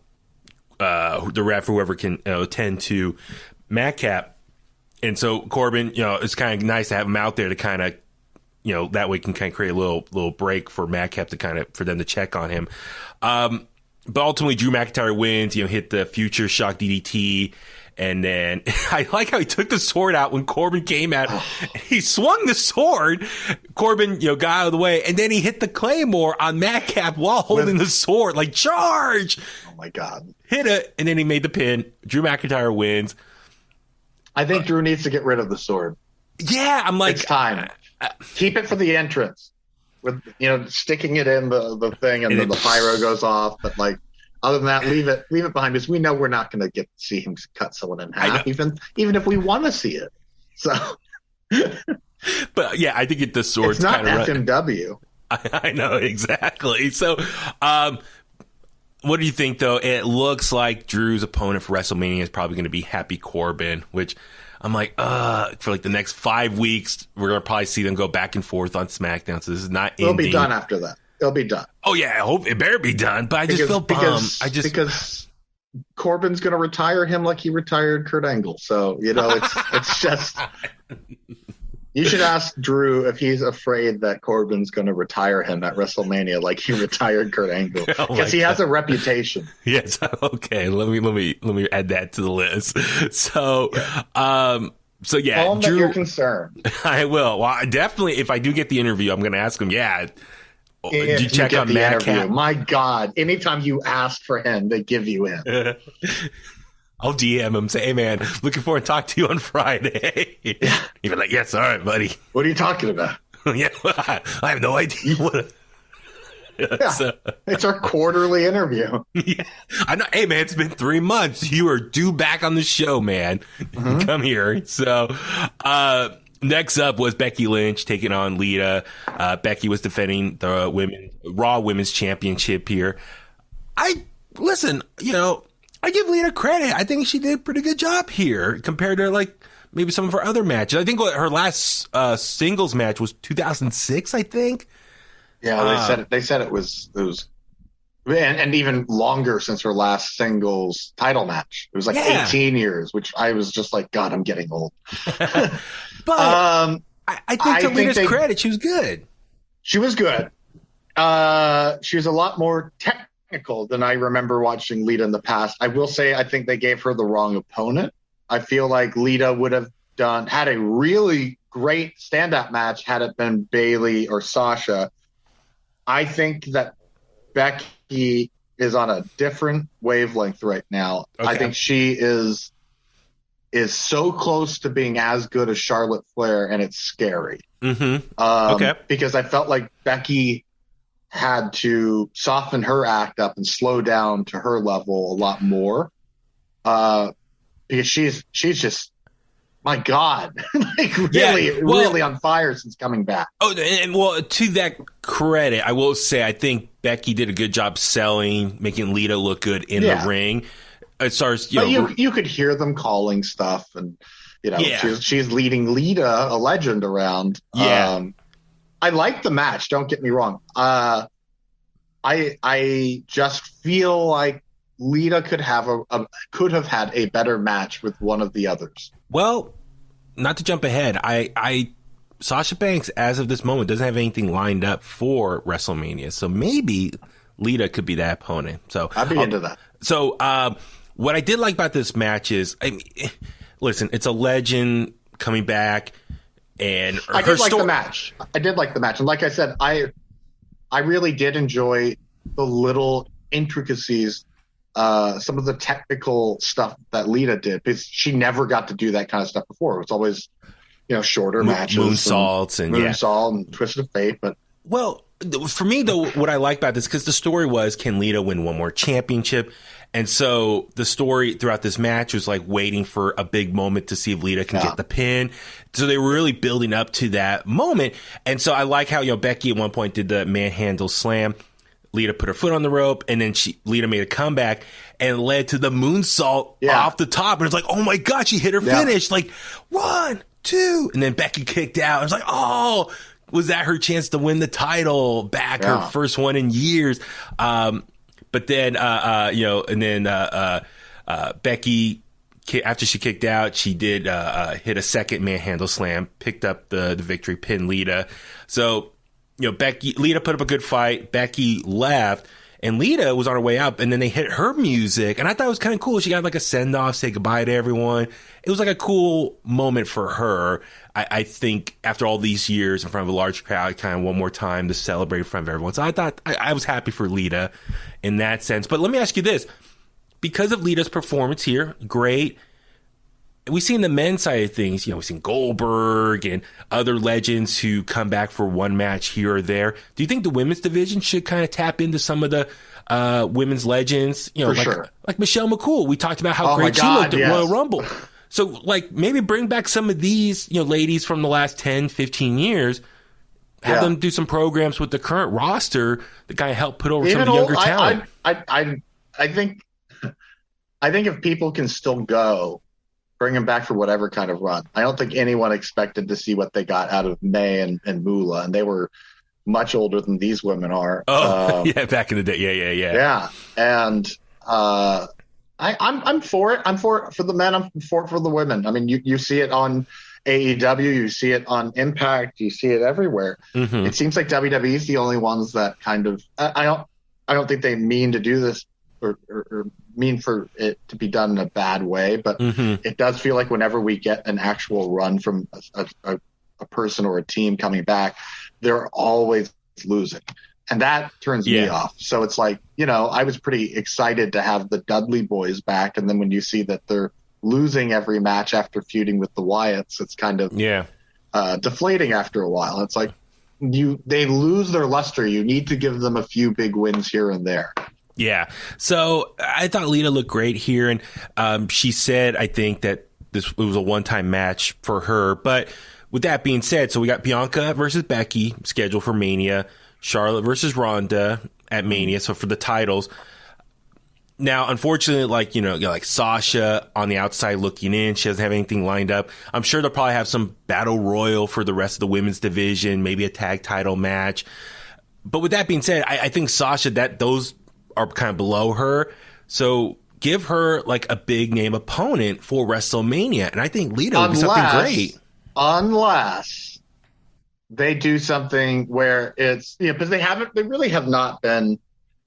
the ref, whoever can attend to Madcap. And so Corbin, it's kind of nice to have him out there to kind of, that way can kind of create a little break for Madcap for them to check on him. But ultimately Drew McIntyre wins, hit the future shock DDT. And then I like how he took the sword out when Corbin came out. He swung the sword. Corbin, got out of the way. And then he hit the Claymore on Madcap while holding the sword. Like, charge! Oh, my God. Hit it. And then he made the pin. Drew McIntyre wins. I think Drew needs to get rid of the sword. Yeah, I'm like... It's time. Keep it for the entrance. With, sticking it in the thing and then the pyro goes off. But, like... Other than that, leave it behind us. We know we're not going to get to see him cut someone in half, even if we want to see it. So, but yeah, I think the sword's it's not kind of FMW. I know exactly. So, what do you think though? It looks like Drew's opponent for WrestleMania is probably going to be Happy Corbin, which I'm like, for like the next 5 weeks, we're going to probably see them go back and forth on SmackDown. So this is not. It'll be done after that. It'll be done. Oh yeah, I hope it better be done. But I just feel bummed. Because Corbin's going to retire him like he retired Kurt Angle. So it's just. You should ask Drew if he's afraid that Corbin's going to retire him at WrestleMania like he retired Kurt Angle, because he has a reputation. Yes. Okay. Let me add that to the list. So. So yeah, Drew, that you're concerned. I will. Well, definitely. If I do get the interview, I'm going to ask him. Yeah. Did you check on Madcap? My God, anytime you ask for him, they give you him. I'll DM him, say, hey, man, looking forward to talk to you on Friday. Yeah. He'd be like, yes, all right, buddy. What are you talking about? Yeah, I have no idea what. Yeah, so, it's our quarterly interview. Yeah, I know. Hey, man, it's been 3 months. You are due back on the show, man. Mm-hmm. Come here. So, next up was Becky Lynch taking on Lita. Becky was defending the Raw Women's Championship here. Listen, I give Lita credit. I think she did a pretty good job here compared to like maybe some of her other matches. I think her last singles match was 2006, I think. Yeah, they said it was and even longer since her last singles title match. It was like 18 years, which I was just like, God, I'm getting old. But I think to Lita's credit, she was good. She was good. She was a lot more technical than I remember watching Lita in the past. I will say I think they gave her the wrong opponent. I feel like Lita would have had a really great stand-up match had it been Bayley or Sasha. I think that Becky is on a different wavelength right now. Okay. I think she is so close to being as good as Charlotte Flair, and it's scary. Mm-hmm. Because I felt like Becky had to soften her act up and slow down to her level a lot more. Because she's just, my God, like really on fire since coming back. Oh, and well, to that credit, I will say I think Becky did a good job selling, making Lita look good in the ring. As far as you could hear them calling stuff, and she's leading Lita, a legend, around. Yeah. I like the match. Don't get me wrong. I just feel like Lita could have had a better match with one of the others. Well, not to jump ahead, Sasha Banks, as of this moment, doesn't have anything lined up for WrestleMania, so maybe Lita could be that opponent. So I'd be into that. So what I did like about this match is, listen, it's a legend coming back, and I did like the match. And like I said, I really did enjoy the little intricacies. Some of the technical stuff that Lita did, because she never got to do that kind of stuff before. It was always, shorter matches, moonsaults and Twisted of Fate. But for me though, what I like about this, because the story was, can Lita win one more championship? And so the story throughout this match was like waiting for a big moment to see if Lita can get the pin. So they were really building up to that moment. And so I like how Becky at one point did the manhandle slam. Lita put her foot on the rope, and then Lita made a comeback and led to the moonsault off the top. And it's like, oh my God, she hit her finish. Like 1, 2, and then Becky kicked out. It's like, oh, was that her chance to win the title back? Her first one in years. But then, and then Becky, after she kicked out, she did hit a second manhandle slam, picked up the victory, pinned Lita. So, Lita put up a good fight. Becky left, and Lita was on her way up, and then they hit her music, and I thought it was kind of cool. She got like a send-off, say goodbye to everyone. It was like a cool moment for her. I think after all these years in front of a large crowd, kind of one more time to celebrate in front of everyone. So I thought I was happy for Lita in that sense. But let me ask you this. Because of Lita's performance here, great. We've seen the men's side of things. We've seen Goldberg and other legends who come back for one match here or there. Do you think the women's division should kind of tap into some of the women's legends? Like Michelle McCool. We talked about how great she looked at Royal Rumble. So, maybe bring back some of these, ladies from the last 10, 15 years. Have them do some programs with the current roster that kind of help put over some of the younger talent. I think if people can still go, bring them back for whatever kind of run. I don't think anyone expected to see what they got out of May and Moolah, and they were much older than these women are. Back in the day, yeah. Yeah, and I'm for it. I'm for it for the men. I'm for it for the women. I mean, you see it on AEW, you see it on Impact, you see it everywhere. Mm-hmm. It seems like WWE is the only ones that kind of. I don't think they mean to do this or mean for it to be done in a bad way, but it does feel like whenever we get an actual run from a person or a team coming back, they're always losing. And that turns me off. So it's like, I was pretty excited to have the Dudley boys back. And then when you see that they're losing every match after feuding with the Wyatts, it's kind of deflating after a while. It's like they lose their luster. You need to give them a few big wins here and there. Yeah. So I thought Lita looked great here. And she said, I think that it was a one-time match for her. But with that being said, so we got Bianca versus Becky scheduled for Mania. Charlotte versus Ronda at Mania, so for the titles. Now, unfortunately, like Sasha on the outside looking in, she doesn't have anything lined up. I'm sure they'll probably have some battle royal for the rest of the women's division, maybe a tag title match. But with that being said, I think Sasha, those are kind of below her. So give her like a big name opponent for WrestleMania, and I think Lita would be something great. Unless they do something where it's because they really have not been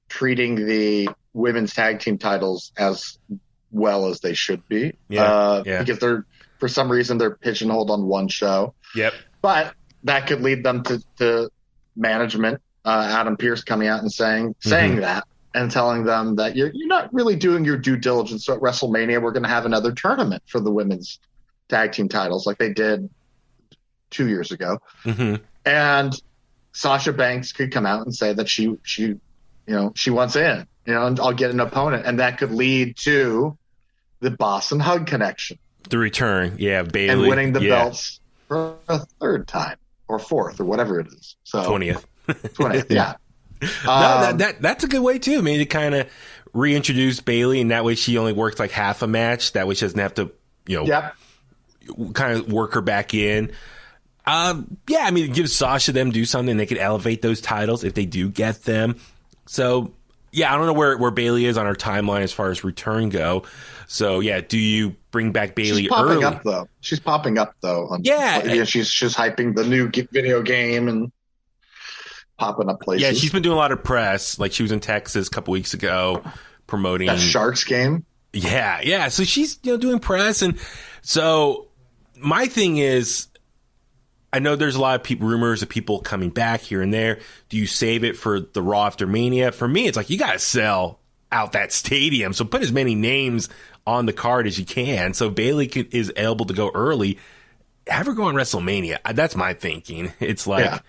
treating the women's tag team titles as well as they should be. Because for some reason they're pigeonholed on one show. Yep. But that could lead them to management, Adam Pearce coming out and saying that and telling them that you're not really doing your due diligence. So at WrestleMania, we're going to have another tournament for the women's tag team titles like they did 2 years ago. And Sasha Banks could come out and say that she wants in, and I'll get an opponent, and that could lead to the Boss and Hug connection, the return, Bayley, and winning the belts for a third time or fourth or whatever it is. So 20th, yeah. No, that's a good way too. I mean, to kind of reintroduce Bayley, and that way she only works like half a match. That way she doesn't have to, kind of work her back in. I mean, give Sasha them do something. They could elevate those titles if they do get them. So, I don't know where Bayley is on our timeline as far as return go. So, do you bring back Bayley early? She's popping up though. She's hyping the new video game and popping up places. Yeah, she's been doing a lot of press. Like she was in Texas a couple weeks ago promoting that Sharks game. Yeah. So she's doing press, and so my thing is, I know there's a lot of rumors of people coming back here and there. Do you save it for the Raw after Mania? For me, it's like you got to sell out that stadium. So put as many names on the card as you can. So Bayley is able to go early. Have her go on WrestleMania. That's my thinking. It's like,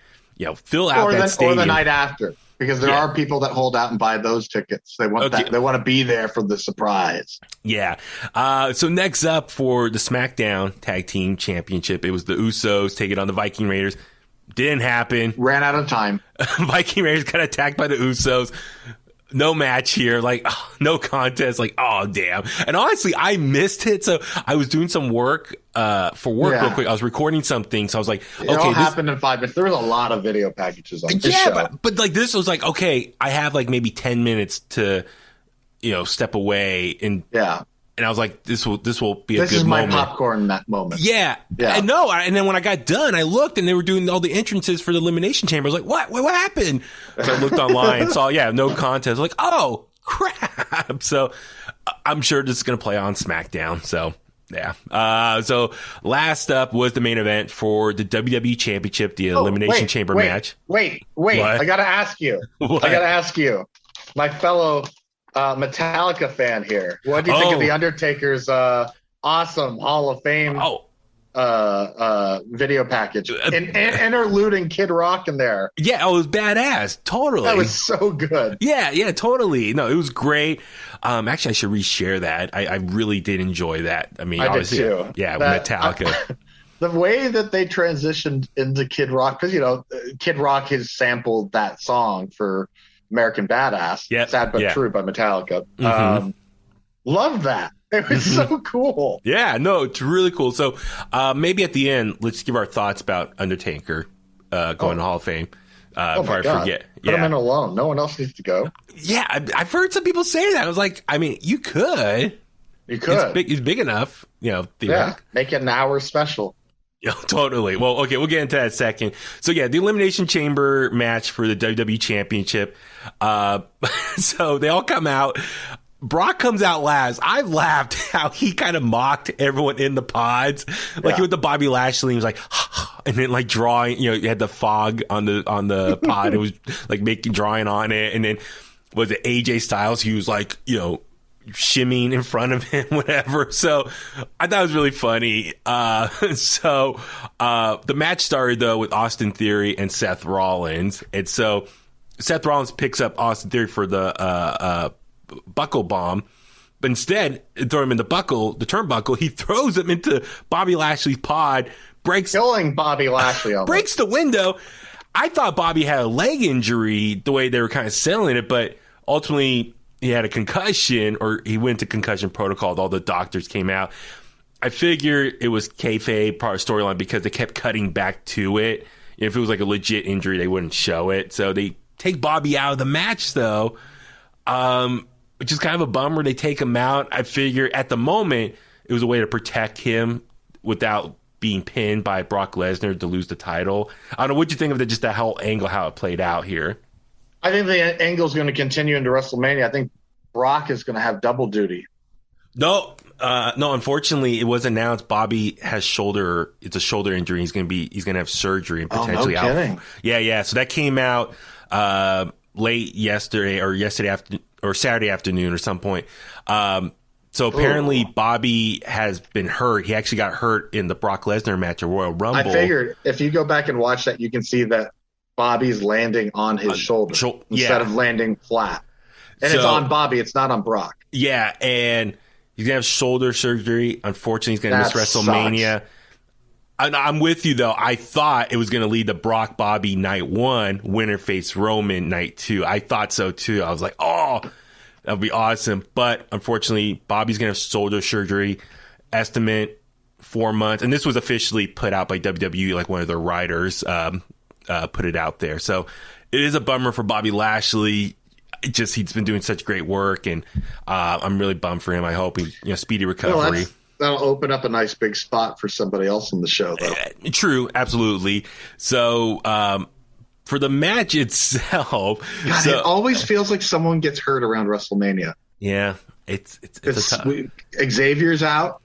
fill out that stadium. Or the night after. Because there are people that hold out and buy those tickets. They want that. They want to be there for the surprise. Yeah. So next up for the SmackDown Tag Team Championship, it was the Usos taking on the Viking Raiders. Didn't happen. Ran out of time. Viking Raiders got attacked by the Usos. No match here. Like, no contest. Like, oh, damn. And honestly, I missed it. So I was doing some work for work real quick. I was recording something. So I was like, it all happened in 5 minutes. There was a lot of video packages on this show. But like this was like, okay, I have like maybe 10 minutes to, step away. And I was like, this will be a good moment. This is my popcorn moment. Yeah. And then when I got done, I looked and they were doing all the entrances for the Elimination Chamber. I was like, what happened? So I looked online and saw, no contest. I was like, oh, crap. So I'm sure this is going to play on SmackDown. So, so last up was the main event for the WWE Championship, the Elimination Chamber match. Wait. What? I got to ask you. My fellow Metallica fan here. What do you think of the Undertaker's awesome Hall of Fame video package? And interluding Kid Rock in there. Yeah, it was badass. Totally. That was so good. Yeah, totally. No, it was great. Actually, I should reshare that. I really did enjoy that. I mean, I did too. Yeah, Metallica. The way that they transitioned into Kid Rock, because, Kid Rock has sampled that song for American Badass, Sad But True by Metallica. Love that. It was so cool. Yeah, no, it's really cool. So maybe at the end, let's give our thoughts about Undertaker going to Hall of Fame. Before I forget. Put him in alone. No one else needs to go. Yeah, I've heard some people say that. I was like, I mean, you could. He's big enough, make it an hour special. Yeah, totally. Well, okay, we'll get into that in a second. So, the Elimination Chamber match for the WWE Championship. So, they all come out. Brock comes out last. I laughed how he kind of mocked everyone in the pods. Like with the Bobby Lashley, he was like, and then like drawing, you had the fog on the pod. It was like drawing on it. And then was it AJ Styles? He was like, shimmying in front of him, whatever. So I thought it was really funny. The match started though with Austin Theory and Seth Rollins. And so Seth Rollins picks up Austin Theory for the, buckle bomb, but instead throw him in the turnbuckle. He throws him into Bobby Lashley's pod, killing Bobby Lashley, breaks the window. I thought Bobby had a leg injury the way they were kind of selling it, but ultimately he had a concussion, or he went to concussion protocol. All the doctors came out. I figured it was kayfabe part of storyline because they kept cutting back to it. If it was like a legit injury, they wouldn't show it. So they take Bobby out of the match though. Which is kind of a bummer. They take him out. I figure at the moment it was a way to protect him without being pinned by Brock Lesnar to lose the title. I don't know what you think of just that whole angle, how it played out here. I think the angle is going to continue into WrestleMania. I think Brock is going to have double duty. No, unfortunately, it was announced Bobby has it's a shoulder injury. He's going to have surgery and potentially out. Kidding. Yeah. So that came out late yesterday or Saturday afternoon or some point. So apparently Bobby has been hurt. He actually got hurt in the Brock Lesnar match at Royal Rumble. I figured if you go back and watch that, you can see that Bobby's landing on his shoulder instead of landing flat. And it's on Bobby. It's not on Brock. Yeah, and he's going to have shoulder surgery. Unfortunately, he's going to miss WrestleMania. I'm with you, though. I thought it was going to lead to Brock Bobby night 1, winner face Roman night 2. I thought so, too. I was like, oh, that would be awesome. But unfortunately, Bobby's going to have shoulder surgery. Estimate 4 months. And this was officially put out by WWE, like one of their writers put it out there. So it is a bummer for Bobby Lashley. He's been doing such great work, and I'm really bummed for him. I hope he, speedy recovery. That'll open up a nice big spot for somebody else in the show, though. True, absolutely. So for the match itself, it always feels like someone gets hurt around WrestleMania. Yeah, it's Xavier's out,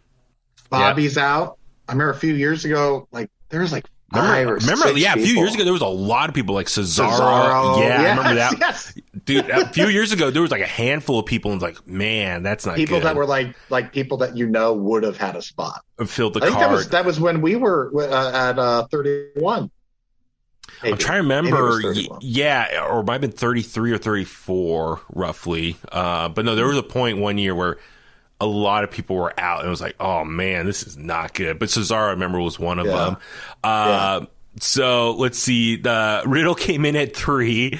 Bobby's out. I remember a few years ago, there was 5 or 6 a few years ago, there was a lot of people like Cesaro. Yeah, I remember that. Yes. Dude, a few years ago, there was a handful of people, and man, that's not people good. That were like people that would have had a spot. Filled the card. I think that was when we were at 31. Maybe. I'm trying to remember. Yeah, or it might have been 33 or 34, roughly. But no, there was a point one year where a lot of people were out, and it was like, oh man, this is not good. But Cesaro, I remember, was one of them. So let's see. The Riddle came in at 3.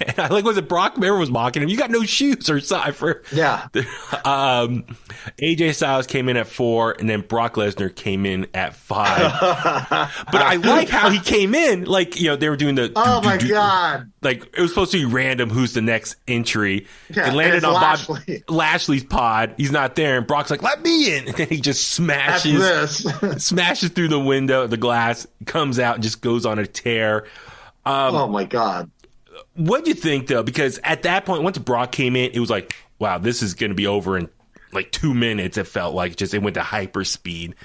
And I was it Brock? Everyone was mocking him. You got no shoes or something. Yeah. AJ Styles came in at 4, and then Brock Lesnar came in at 5. But I like how he came in. They were doing the. Oh my God. It was supposed to be random. Who's the next entry? Yeah, it landed on Lashley's pod. He's not there, and Brock's like, "Let me in!" And then he just smashes through the window, the glass, comes out, and just goes on a tear. Oh my God. What'd you think, though? Because at that point, once Brock came in, it was like, wow, this is going to be over in 2 minutes. It felt like it went to hyper speed.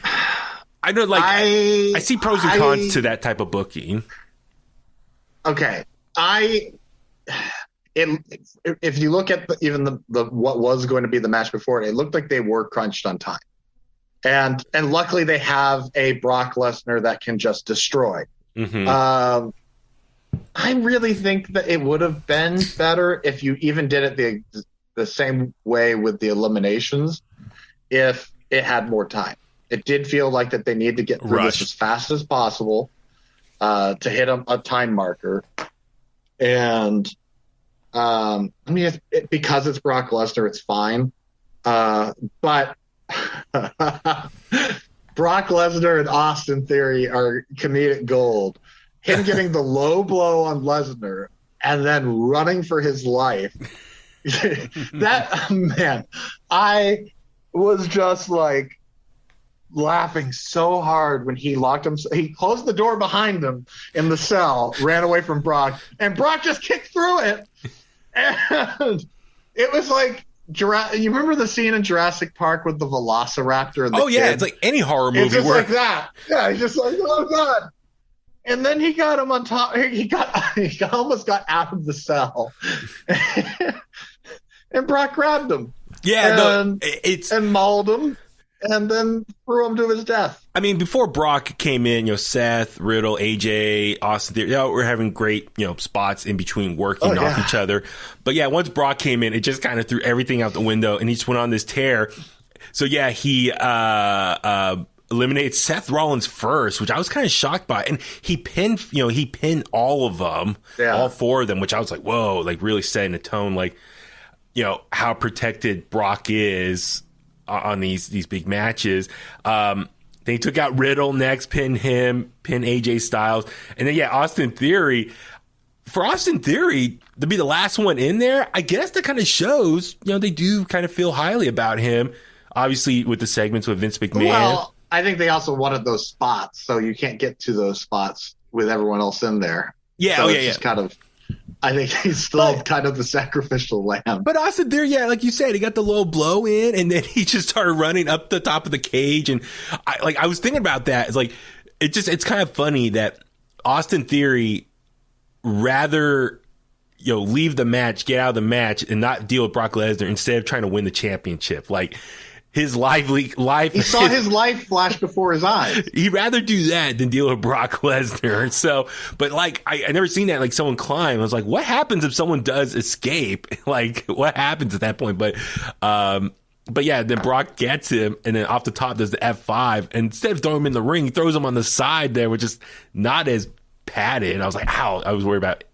I know, I see pros and cons to that type of booking. Okay. If you look at even what was going to be the match before it looked like they were crunched on time. And luckily they have a Brock Lesnar that can just destroy. Mm-hmm. I really think that it would have been better if you even did it the same way with the eliminations, if it had more time. It did feel like that they needed to get through this as fast as possible to hit a time marker. And because it's Brock Lesnar, it's fine. But Brock Lesnar and Austin Theory are comedic gold. Him getting the low blow on Lesnar and then running for his life. I was just laughing so hard when he locked him. He closed the door behind him in the cell, ran away from Brock, and Brock just kicked through it. And it was You remember the scene in Jurassic Park with the Velociraptor? And the kid? It's like any horror movie. It's just like that. Yeah, he's just like, oh god. And then he got him on top. He almost got out of the cell, and Brock grabbed him. Yeah, and mauled him, and then threw him to his death. I mean, before Brock came in, Seth, Riddle, AJ, Austin Theory, we're having great, spots in between working off each other. But yeah, once Brock came in, it just kind of threw everything out the window, and he just went on this tear. So yeah, he eliminates Seth Rollins first, which I was kind of shocked by, and he pinned all of them, all four of them, which I was like, whoa, like really setting a tone, like how protected Brock is on these big matches. Then he took out Riddle next, pinned AJ Styles, and then Austin Theory. For Austin Theory to be the last one in there, I guess that kind of shows they do kind of feel highly about him. Obviously, with the segments with Vince McMahon. Well, I think they also wanted those spots, so you can't get to those spots with everyone else in there. Yeah, so it's just kind of. I think he's still kind of the sacrificial lamb. But Austin Theory, like you said, he got the low blow in, and then he just started running up the top of the cage. And I was thinking about that. It's like it's kind of funny that Austin Theory rather leave the match, get out of the match, and not deal with Brock Lesnar instead of trying to win the championship. Like. His life. He saw his life flash before his eyes. He'd rather do that than deal with Brock Lesnar. So, but I never seen that. Like someone climb. I was like, what happens if someone does escape? Like, what happens at that point? But yeah, then Brock gets him, and then off the top does the F5. And instead of throwing him in the ring, he throws him on the side there, which is not as padded. And I was like, ow. I was worried about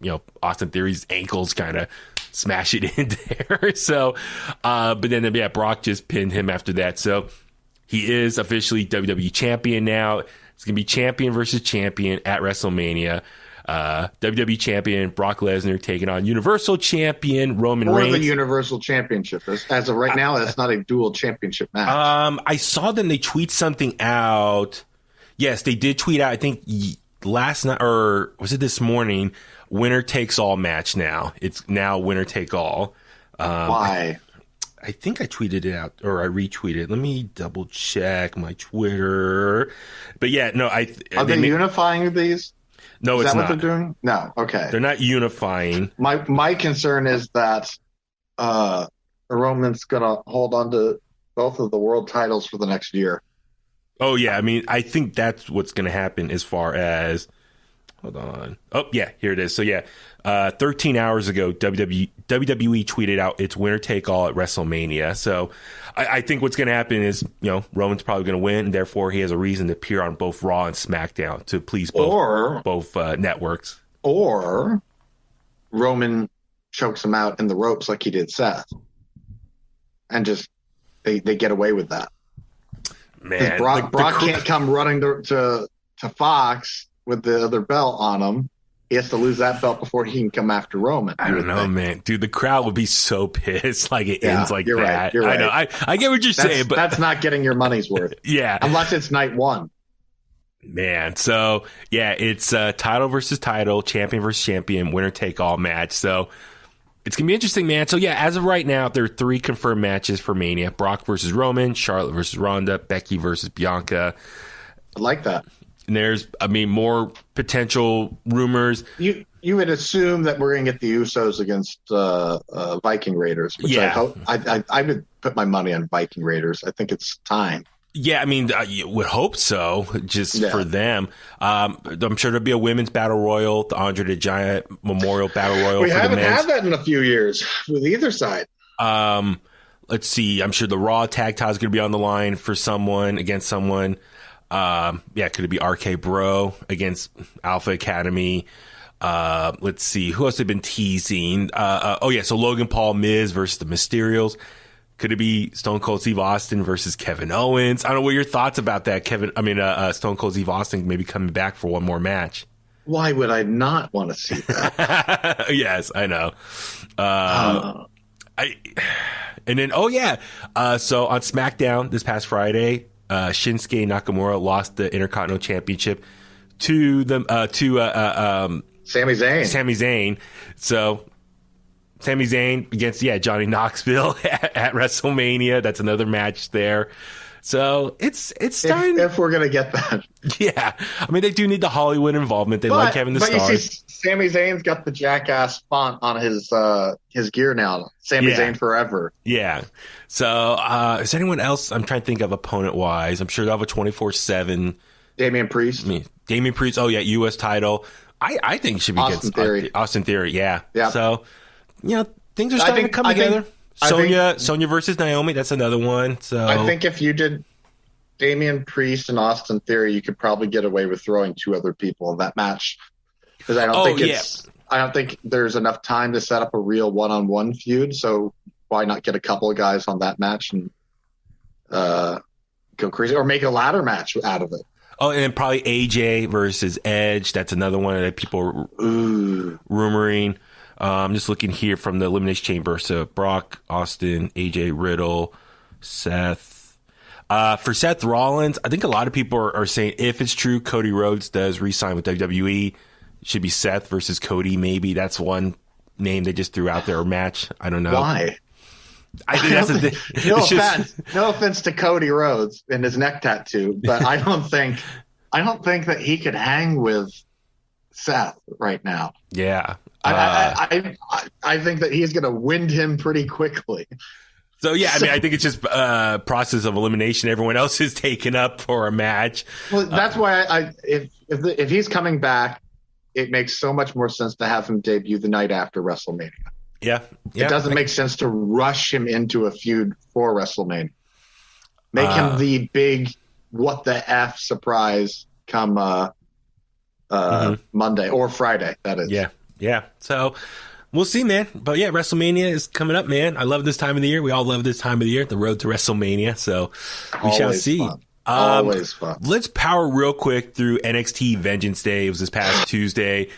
Austin Theory's ankles kind of smash it in there. So, but then Brock just pinned him after that. So he is officially WWE champion now. It's going to be champion versus champion at WrestleMania. WWE champion Brock Lesnar taking on Universal champion Roman Reigns. Or the Universal Championship. As of right now, that's not a dual championship match. I saw them. They tweet something out. Yes, they did tweet out, I think last night, or was it this morning? Winner takes all match now. It's now winner take all. Why? I think I tweeted it out or I retweeted. Let me double check my Twitter. But yeah, no, are they unifying these? No, is it's that not. What they're doing? No, okay. They're not unifying. My concern is that Roman's gonna hold on to both of the world titles for the next year. Oh yeah, I mean, I think that's what's going to happen as far as. Hold on. Oh, yeah, here it is. So, 13 hours ago, WWE tweeted out its winner take all at WrestleMania. So, I think what's going to happen is, Roman's probably going to win, and therefore he has a reason to appear on both Raw and SmackDown to please both networks. Or Roman chokes him out in the ropes like he did Seth. And just, they get away with that. Man. Brock can't come running to Fox with the other belt on him. He has to lose that belt before he can come after Roman. I don't know, man. Dude, the crowd would be so pissed like it ends like you're that. Right, you're right. I know. I get what you're saying, but that's not getting your money's worth. Yeah. Unless it's night one. Man, so it's title versus title, champion versus champion, winner take all match. So it's going to be interesting, man. So as of right now, there are 3 confirmed matches for Mania. Brock versus Roman, Charlotte versus Ronda, Becky versus Bianca. I like that. And there's, more potential rumors. You would assume that we're going to get the Usos against Viking Raiders, which I would put my money on Viking Raiders. I think it's time. Yeah, I mean, you would hope so, for them. I'm sure there'll be a women's battle royal, the Andre the Giant Memorial Battle Royal. We haven't had that in a few years with either side. Let's see. I'm sure the Raw tag title is going to be on the line for someone against someone. Could it be RK Bro against Alpha Academy? Let's see. Who else have been teasing? So Logan Paul, Miz versus the Mysterios. Could it be Stone Cold Steve Austin versus Kevin Owens? I don't know. What are your thoughts about that? Stone Cold Steve Austin maybe coming back for one more match. Why would I not want to see that? Yes, I know. So on SmackDown this past Friday, Shinsuke Nakamura lost the Intercontinental Championship to Sami Zayn. Sami Zayn. So Sami Zayn against Johnny Knoxville at WrestleMania. That's another match there. So it's starting. If we're gonna get that, yeah. I mean, they do need the Hollywood involvement. They like having the stars. But you see, Sami Zayn's got the jackass font on his gear now. Sami Zayn forever. Yeah. So is there anyone else? I'm trying to think of opponent wise. I'm sure they'll have a 24/7. Damian Priest. Damian Priest. Oh yeah, U.S. title. I think it should be Austin Theory. Austin Theory. Yeah. Yeah. So things are starting to come together. Sonya versus Naomi, that's another one. So I think if you did Damian Priest and Austin Theory, you could probably get away with throwing 2 other people in that match. Because I don't think there's enough time to set up a real one-on-one feud. So why not get a couple of guys on that match and go crazy, or make a ladder match out of it? Oh, and probably AJ versus Edge. That's another one that people are rumoring. I'm just looking here from the Elimination Chamber. So Brock, Austin, AJ, Riddle, Seth. For Seth Rollins, I think a lot of people are saying if it's true Cody Rhodes does re-sign with WWE, it should be Seth versus Cody. Maybe that's one name they just threw out there, or match. I don't know. Why? I think that's the no offense. No offense to Cody Rhodes and his neck tattoo, but I don't think that he could hang with Seth right now. Yeah. I think that he's going to wind him pretty quickly. So, I mean, I think it's just process of elimination. Everyone else is taken up for a match. Well, that's why if he's coming back, it makes so much more sense to have him debut the night after WrestleMania. Yeah. It doesn't make sense to rush him into a feud for WrestleMania. Make him the big what the F surprise come Monday or Friday, that is. Yeah. So we'll see, man. But WrestleMania is coming up, man. I love this time of the year. We all love this time of the year, the road to WrestleMania. So we shall see. Fun. Always fun. Let's power real quick through NXT Vengeance Day. It was this past Tuesday.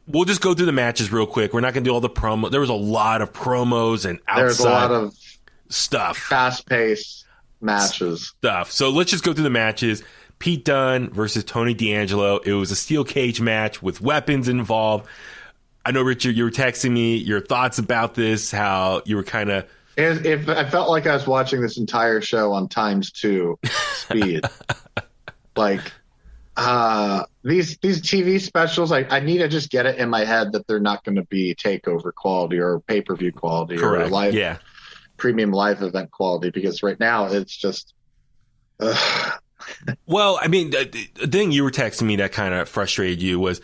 We'll just go through the matches real quick. We're not going to do all the promo. There was a lot of promos and outside There's a lot of stuff. Fast-paced matches. So let's just go through the matches. Pete Dunne versus Tony D'Angelo. It was a steel cage match with weapons involved. I know, Richard, you were texting me your thoughts about this, how you were kind of... If I felt like I was watching this entire show on ×2 speed. These TV specials, I need to just get it in my head that they're not going to be takeover quality or pay-per-view quality. Correct. Or live premium live event quality, because right now it's just... Well, I mean, the thing you were texting me that kind of frustrated you was,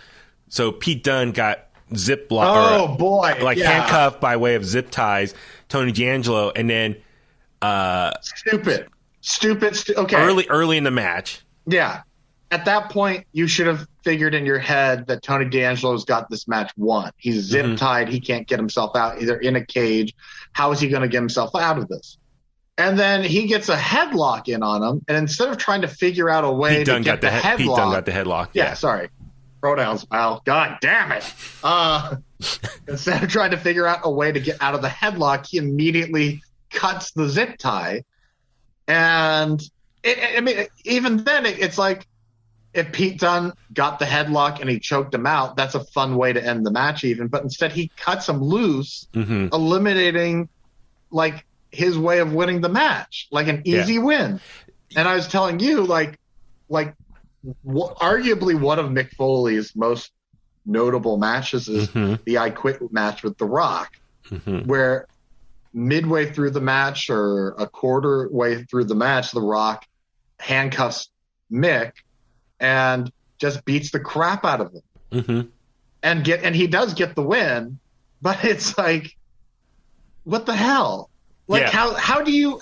so Pete Dunne got handcuffed by way of zip ties, Tony D'Angelo, and then stupid. Okay, early in the match. Yeah, at that point, you should have figured in your head that Tony D'Angelo's got this match won. He's zip tied. He can't get himself out. They're in a cage. How is he going to get himself out of this? And then he gets a headlock in on him, and instead of trying to figure out a way to get the headlock, Pete Dunne got the headlock. Yeah, sorry. Pronouns, pal. God damn it. Instead of trying to figure out a way to get out of the headlock, he immediately cuts the zip tie. And, even then, it's like, if Pete Dunne got the headlock and he choked him out, that's a fun way to end the match even. But instead, he cuts him loose, eliminating, his way of winning the match, an easy win. And I was telling you, arguably one of Mick Foley's most notable matches is the I Quit match with The Rock, where midway through the match or a quarter way through the match, The Rock handcuffs Mick and just beats the crap out of him. And he does get the win, but it's like, what the hell? How do you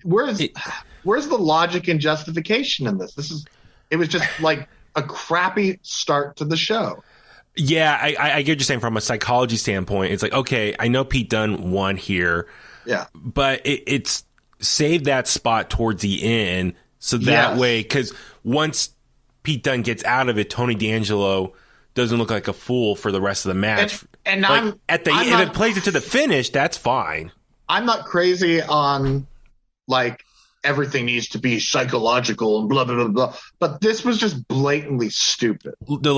where's the logic and justification in this? It was just like a crappy start to the show. Yeah, I get what you're saying from a psychology standpoint. It's like, okay, I know Pete Dunne won here. Yeah. But it's saved that spot towards the end. So that way, because once Pete Dunne gets out of it, Tony D'Angelo doesn't look like a fool for the rest of the match. And if it plays it to the finish, that's fine. I'm not crazy on everything needs to be psychological and blah blah blah blah. But this was just blatantly stupid. The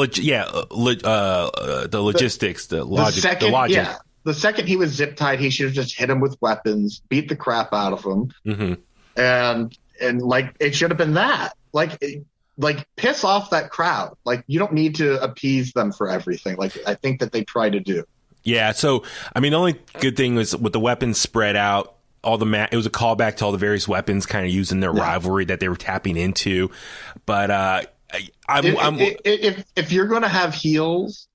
logistics, the logic. Yeah, the second he was zip tied, he should have just hit him with weapons, beat the crap out of him, and like it should have been that. Like piss off that crowd. Like you don't need to appease them for everything. Like I think that they try to do. Yeah. So I mean, the only good thing was with the weapons spread out. It was a callback to all the various weapons kind of using their rivalry that they were tapping into. But if you're going to have heels,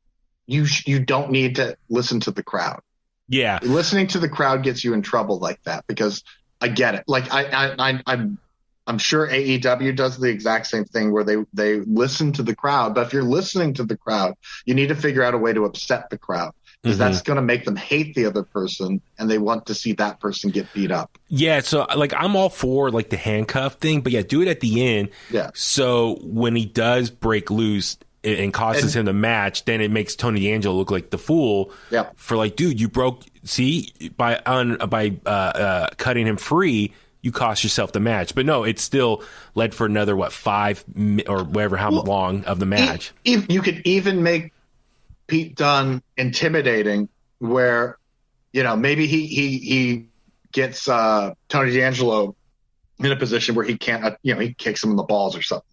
you don't need to listen to the crowd. Yeah. Listening to the crowd gets you in trouble like that, because I get it. Like I'm sure AEW does the exact same thing where they listen to the crowd. But if you're listening to the crowd, you need to figure out a way to upset the crowd, because that's going to make them hate the other person, and they want to see that person get beat up. Yeah, so like I'm all for like the handcuff thing, but yeah, do it at the end. Yeah. So when he does break loose and causes him the match, then it makes Tony D'Angelo look like the fool. Yeah. For like, dude, you broke. See, by cutting him free, you cost yourself the match. But no, it still led for another 5 or whatever how long of the match. You could even make Pete Dunne intimidating, where maybe he gets Tony D'Angelo in a position where he can't he kicks him in the balls or something,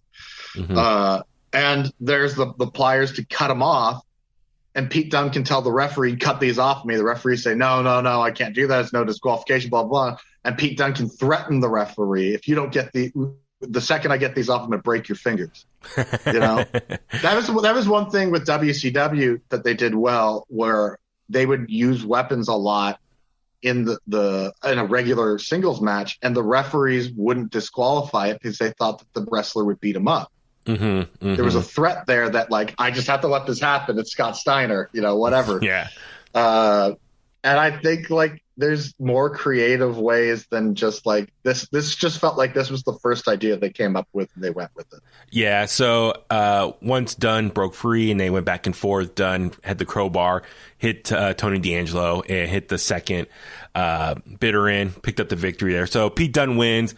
and there's the pliers to cut him off, and Pete Dunne can tell the referee, cut these off me. The referee say no, I can't do that, it's no disqualification, blah blah, and Pete Dunne can threaten the referee, if you don't get the second I get these off, I'm going to break your fingers. That was one thing with WCW that they did well, where they would use weapons a lot in in a regular singles match, and the referees wouldn't disqualify it because they thought that the wrestler would beat him up. There was a threat there that, like, I just have to let this happen. It's Scott Steiner, whatever. Yeah. And I think like there's more creative ways than just like this. This just felt like this was the first idea they came up with, and they went with it. Yeah. So once Dunn broke free and they went back and forth, Dunn had the crowbar, hit Tony D'Angelo, and hit the second bitter end, picked up the victory there. So Pete Dunne wins.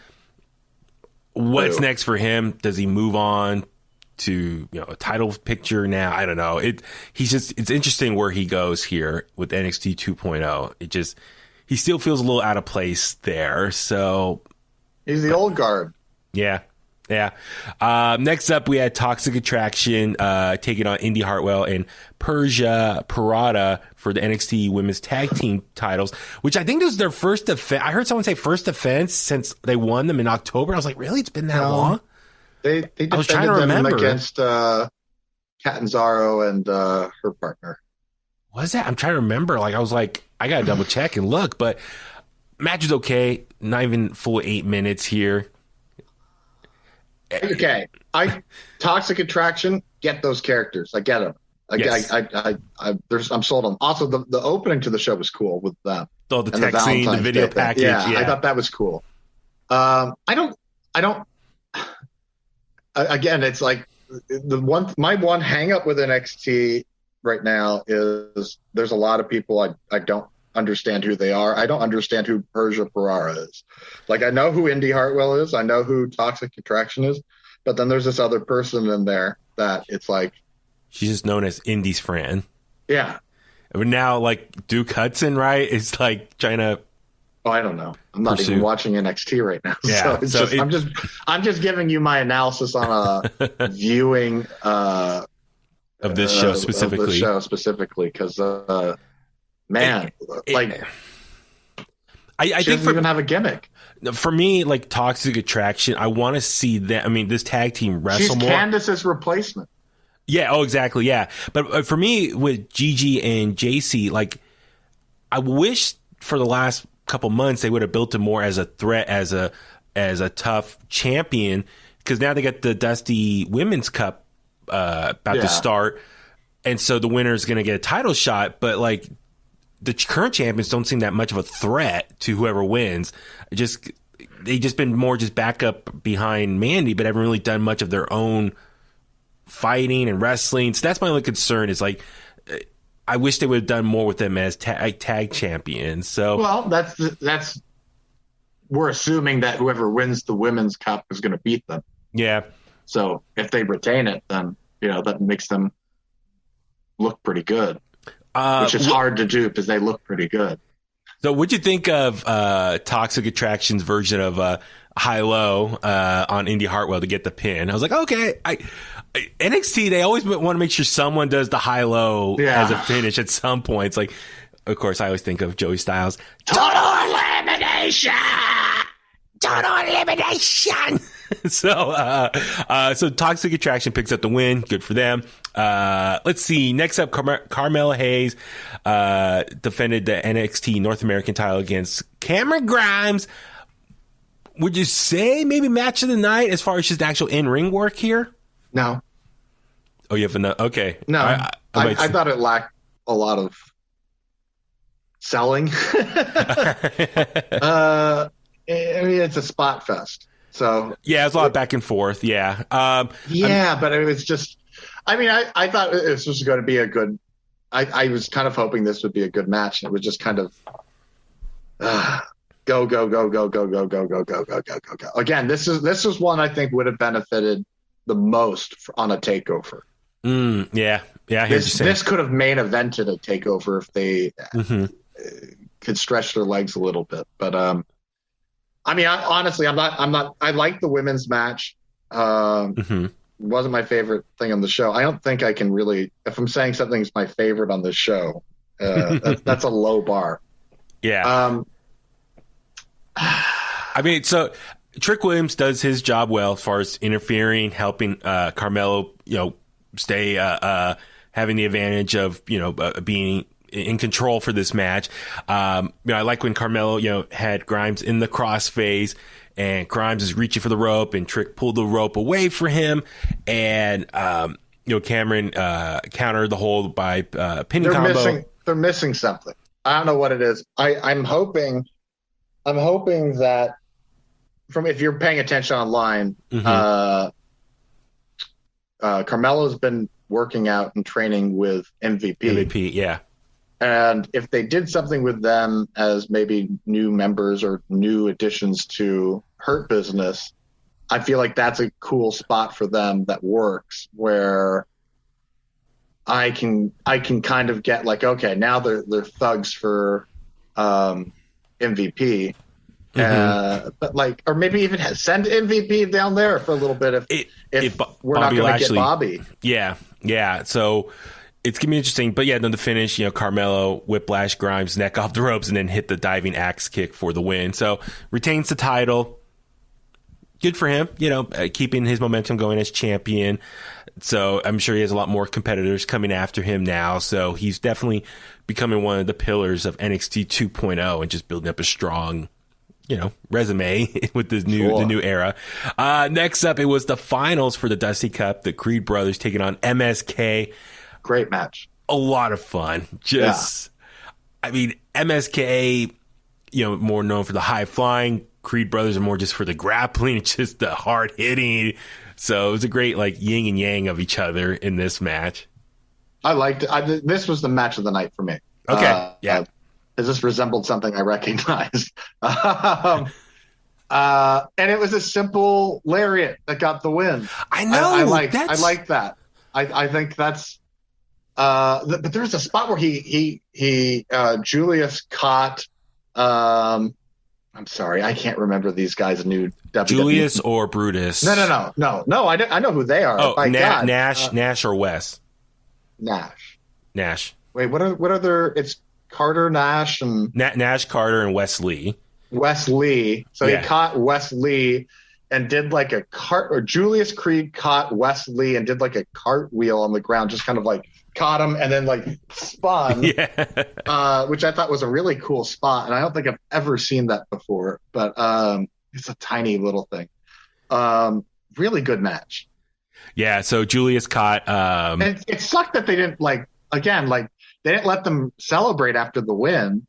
What's next for him? Does he move on to a title picture now? I don't know. It's interesting where he goes here with NXT 2.0. He still feels a little out of place there. So he's the old guard. Yeah. Next up, we had Toxic Attraction taking on Indy Hartwell and Persia Parada for the NXT Women's Tag Team titles, which I think this is their first defense. I heard someone say first defense since they won them in October. I was like, really? It's been that long? They defended I was trying to remember against Catanzaro and her partner. Was that? I'm trying to remember. Like, I was like, I gotta double check and look, but match is okay. Not even full 8 minutes here. Okay, Toxic Attraction, get those characters. I get them. I'm sold on. Also, the opening to the show was cool with them. Oh, the tech scene, the video package. Yeah, I thought that was cool. I don't. Again, it's like my one hang up with NXT right now is there's a lot of people I don't understand who they are. I don't understand who Persia Parada is. Like, I know who Indy Hartwell is. I know who Toxic Attraction is. But then there's this other person in there that it's like... She's just known as Indy's friend. Yeah. But now, like, Duke Hudson, right, is like trying to... Oh, I don't know. I'm not even watching NXT right now. Yeah, I'm just giving you my analysis on a viewing... of this show specifically. Because... Man, I think doesn't even have a gimmick. For me, like Toxic Attraction, I want to see that. I mean, this tag team wrestle more. She's Candice's replacement. Yeah. Oh, exactly. Yeah. But for me, with Gigi and JC, like, I wish for the last couple months they would have built him more as a threat, as a tough champion, because now they got the Dusty Women's Cup about to start, and so the winner is going to get a title shot. But like, the current champions don't seem that much of a threat to whoever wins. They just been more just backup behind Mandy, but haven't really done much of their own fighting and wrestling. So that's my only concern, is like, I wish they would have done more with them as tag champions. So well, that's we're assuming that whoever wins the women's cup is going to beat them. Yeah. So if they retain it, then that makes them look pretty good, which is hard to do because they look pretty good. So what'd you think of Toxic Attraction's version of high-low on Indy Hartwell to get the pin? I was like, okay. NXT, they always want to make sure someone does the high-low as a finish at some point. It's like, of course, I always think of Joey Styles. Total elimination! Total elimination! So Toxic Attraction picks up the win. Good for them. Let's see. Next up, Carmella Hayes defended the NXT North American title against Cameron Grimes. Would you say maybe match of the night as far as just actual in-ring work here? No. Oh, you have enough? Okay. No. I thought it lacked a lot of selling. I mean, it's a spot fest. So yeah, it's a lot back and forth. Yeah. But it was just, I mean, I thought this was going to be a good, I was kind of hoping this would be a good match. And it was just kind of go. Again, this is one I think would have benefited the most on a takeover. Yeah. This could have main evented a takeover if they could stretch their legs a little bit. But I mean, honestly, I'm not. I like the women's match. Wasn't my favorite thing on the show. I don't think I can really. If I'm saying something's my favorite on the show, that's a low bar. Yeah. I mean, so Trick Williams does his job well as far as interfering, helping Carmelo, stay having the advantage of being in control for this match. I like when Carmelo had Grimes in the crossface, and Grimes is reaching for the rope, and Trick pulled the rope away for him, and Cameron countered the hold by pinning combo. They're missing something. I don't know what it is. I'm hoping that if you're paying attention online, Carmelo's been working out and training with MVP. Yeah. And if they did something with them as maybe new members or new additions to Hurt Business, I feel like that's a cool spot for them that works, where I can kind of get like, okay, now they're thugs for MVP. But like, or maybe even send MVP down there for a little bit if we're not going to get Bobby. Yeah. So it's gonna be interesting. But yeah, then the finish, Carmelo whiplash Grimes neck off the ropes and then hit the diving axe kick for the win. So retains the title. Good for him, keeping his momentum going as champion. So I'm sure he has a lot more competitors coming after him now. So he's definitely becoming one of the pillars of NXT 2.0 and just building up a strong resume with the new era. Next up, it was the finals for the Dusty Cup. The Creed brothers taking on MSK. Great match. A lot of fun. I mean, MSK, more known for the high flying. Creed brothers are more just for the grappling, just the hard hitting. So it was a great yin and yang of each other in this match. I liked it. This was the match of the night for me. Okay. This resembled something I recognized. And it was a simple lariat that got the win. I know. I like that. I think that's. But there was a spot where Julius caught. I'm sorry, I can't remember these guys' new WWE. Julius or Brutus? No. I know who they are. Oh, Nash or Wes? Nash. Wait, what are their? It's Carter, Nash, and Nash, Carter, and Wes Lee. So he caught Wes Lee and did like a cart. Or Julius Creed caught Wes Lee and did like a cartwheel on the ground, just kind of like caught him and then like spun. Which I thought was a really cool spot, and I don't think I've ever seen that before. But it's a tiny little thing. Really good match. Yeah. So Julius caught. And it sucked that they didn't they didn't let them celebrate after the win.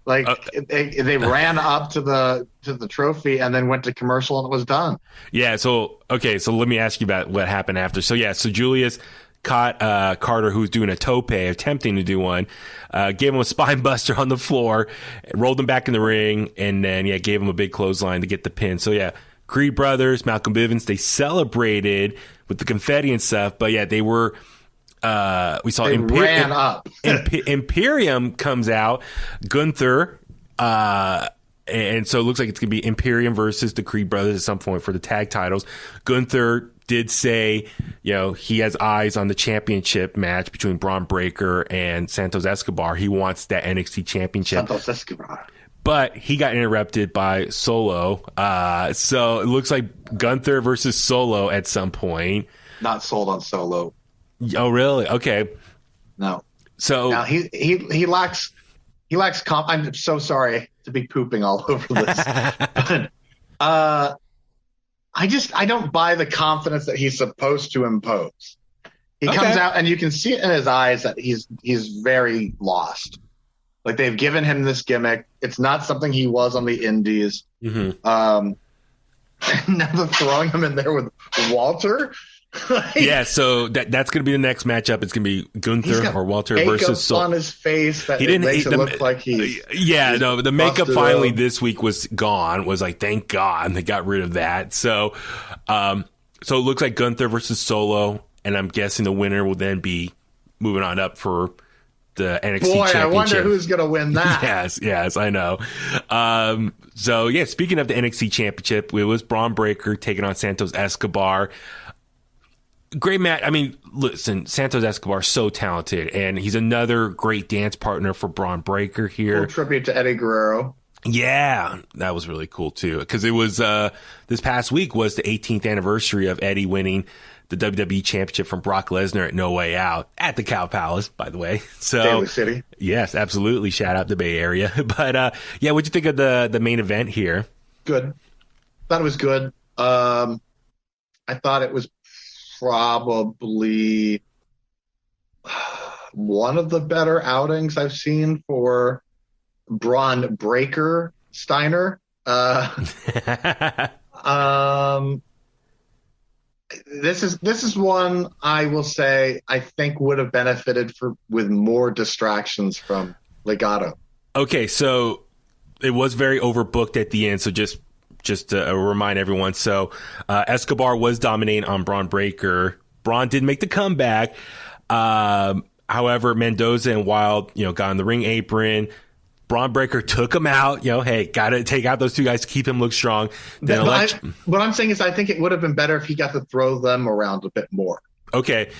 They ran up to the trophy and then went to commercial and it was done. Yeah. So let me ask you about what happened after. So Julius caught Carter, who was doing a tope, attempting to do one, gave him a spine buster on the floor, rolled him back in the ring, and then gave him a big clothesline to get the pin. So Creed brothers, Malcolm Bivens, they celebrated with the confetti and stuff, but they were. We saw ran up. Imperium comes out, Gunther, and so it looks like it's going to be Imperium versus the Creed brothers at some point for the tag titles. Gunther did say, he has eyes on the championship match between Braun Breaker and Santos Escobar. He wants that NXT championship. Santos Escobar. But he got interrupted by Solo. So it looks like Gunther versus Solo at some point. Not sold on Solo. Oh, really? Okay. No. So now he lacks I'm so sorry to be pooping all over this. But I don't buy the confidence that he's supposed to impose. He comes out and you can see it in his eyes that he's very lost. Like, they've given him this gimmick. It's not something he was on the indies. Mm-hmm. Now they're throwing him in there with Walter. So that's going to be the next matchup. It's going to be Gunther or Walter versus Solo. On his face that makes it look like he's the makeup finally this week was gone. Was like, thank God they got rid of that. So it looks like Gunther versus Solo, and I'm guessing the winner will then be moving on up for the NXT championship. I wonder who's going to win that. Yes, I know. Speaking of the NXT championship, it was Braun Breaker taking on Santos Escobar. Great match. I mean, listen, Santos Escobar is so talented, and he's another great dance partner for Braun Breaker here. Cool tribute to Eddie Guerrero. Yeah, that was really cool too, because it was this past week was the 18th anniversary of Eddie winning the WWE Championship from Brock Lesnar at No Way Out at the Cow Palace, by the way. So Daly City. Yes, absolutely. Shout out the Bay Area. But what'd you think of the main event here? Good. Thought it was good. I thought it was probably one of the better outings I've seen for Braun Breaker Steiner. This is one I will say I think would have benefited with more distractions from Legado. Okay, so it was very overbooked at the end, so just to remind everyone. So Escobar was dominating on Braun Breaker. Braun did make the comeback. However, Mendoza and Wilde, got on the ring apron. Braun Breaker took him out. Hey, got to take out those two guys to keep him look strong. Then what I'm saying is I think it would have been better if he got to throw them around a bit more. Okay.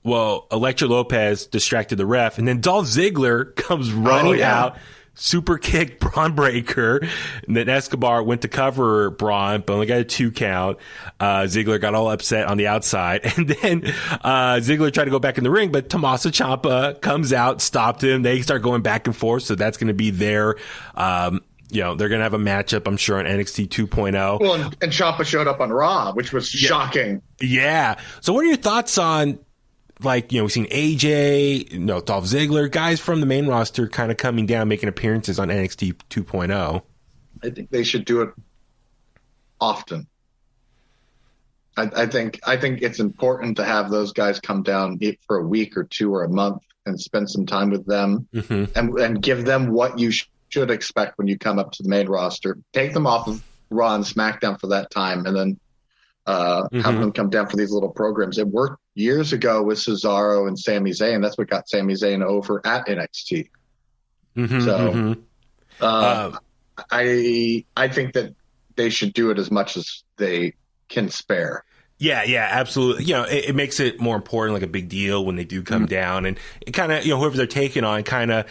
Well, Elektra Lopez distracted the ref, and then Dolph Ziggler comes running out, super kick Braun Breaker, and then Escobar went to cover Braun, but only got a 2 count. Ziggler got all upset on the outside, and then Ziggler tried to go back in the ring, but Tommaso Ciampa comes out, stopped him. They start going back and forth, so that's going to be their they're going to have a matchup, I'm sure, on NXT 2.0. Well, and Ciampa showed up on Raw, which was shocking. Yeah. So what are your thoughts on, we've seen AJ, Dolph Ziggler, guys from the main roster kind of coming down, making appearances on NXT 2.0. I think they should do it often. I think it's important to have those guys come down for a week or 2 or a month and spend some time with them and give them what you should expect when you come up to the main roster. Take them off of Raw and SmackDown for that time, and then have them come down for these little programs. It worked years ago with Cesaro and Sami Zayn. That's what got Sami Zayn over at NXT. I think that they should do it as much as they can spare. Yeah, absolutely. It makes it more important, like a big deal when they do come down, and it kind of, whoever they're taking on kind of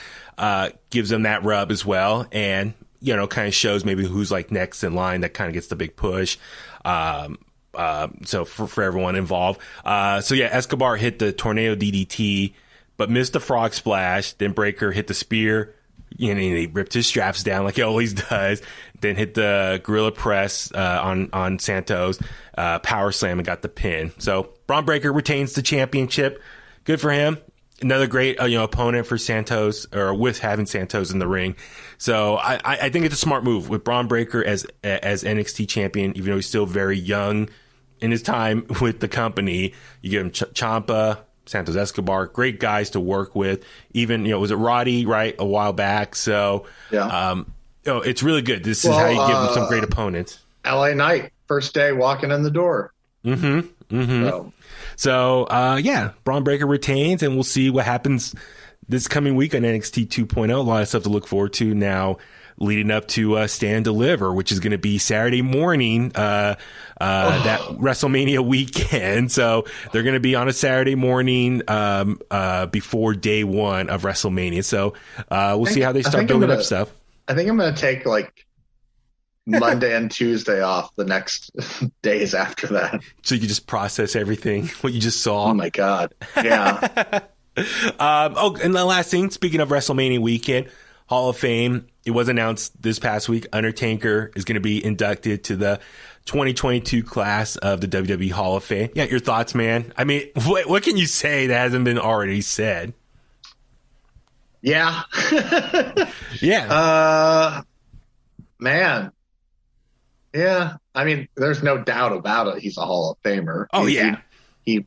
gives them that rub as well, and kind of shows maybe who's like next in line that kind of gets the big push. So for everyone involved. Escobar hit the tornado DDT, but missed the frog splash. Then Breaker hit the spear. And he ripped his straps down like he always does. Then hit the gorilla press on Santos, power slam, and got the pin. So Braun Breaker retains the championship. Good for him. Another great opponent for Santos, or with having Santos in the ring. So I think it's a smart move with Braun Breaker as NXT champion, even though he's still very young in his time with the company. You give him Ciampa, Santos Escobar, great guys to work with. Even, was it Roddy, right, a while back? So, it's really good. This is how you give them some great opponents. LA Knight, first day walking in the door. So, Braun Breaker retains, and we'll see what happens this coming week on NXT 2.0. A lot of stuff to look forward to now leading up to Stand Deliver, which is going to be Saturday morning, that WrestleMania weekend. So they're going to be on a Saturday morning before day one of WrestleMania. So we'll see how they start building up stuff. I think I'm going to take like Monday and Tuesday off the next days after that. So you can just process everything, what you just saw. Oh my God. Yeah. And the last thing, speaking of WrestleMania weekend, Hall of Fame, it was announced this past week, Undertaker is going to be inducted to the 2022 class of the WWE Hall of Fame. Yeah, your thoughts, man? I mean, what can you say that hasn't been already said? Yeah. Yeah. Man. Yeah. I mean, there's no doubt about it. He's a Hall of Famer. Oh, yeah. He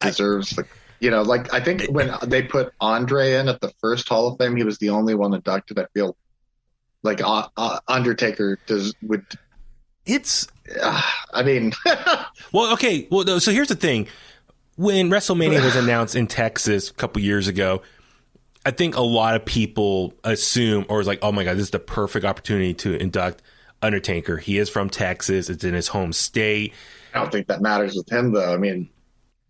deserves the... I think when they put Andre in at the first Hall of Fame, he was the only one inducted. I feel like Undertaker would. It's. I mean. Well, okay. Well, so here's the thing. When WrestleMania was announced in Texas a couple years ago, I think a lot of people assume or was like, oh my God, this is the perfect opportunity to induct Undertaker. He is from Texas. It's in his home state. I don't think that matters with him, though. I mean.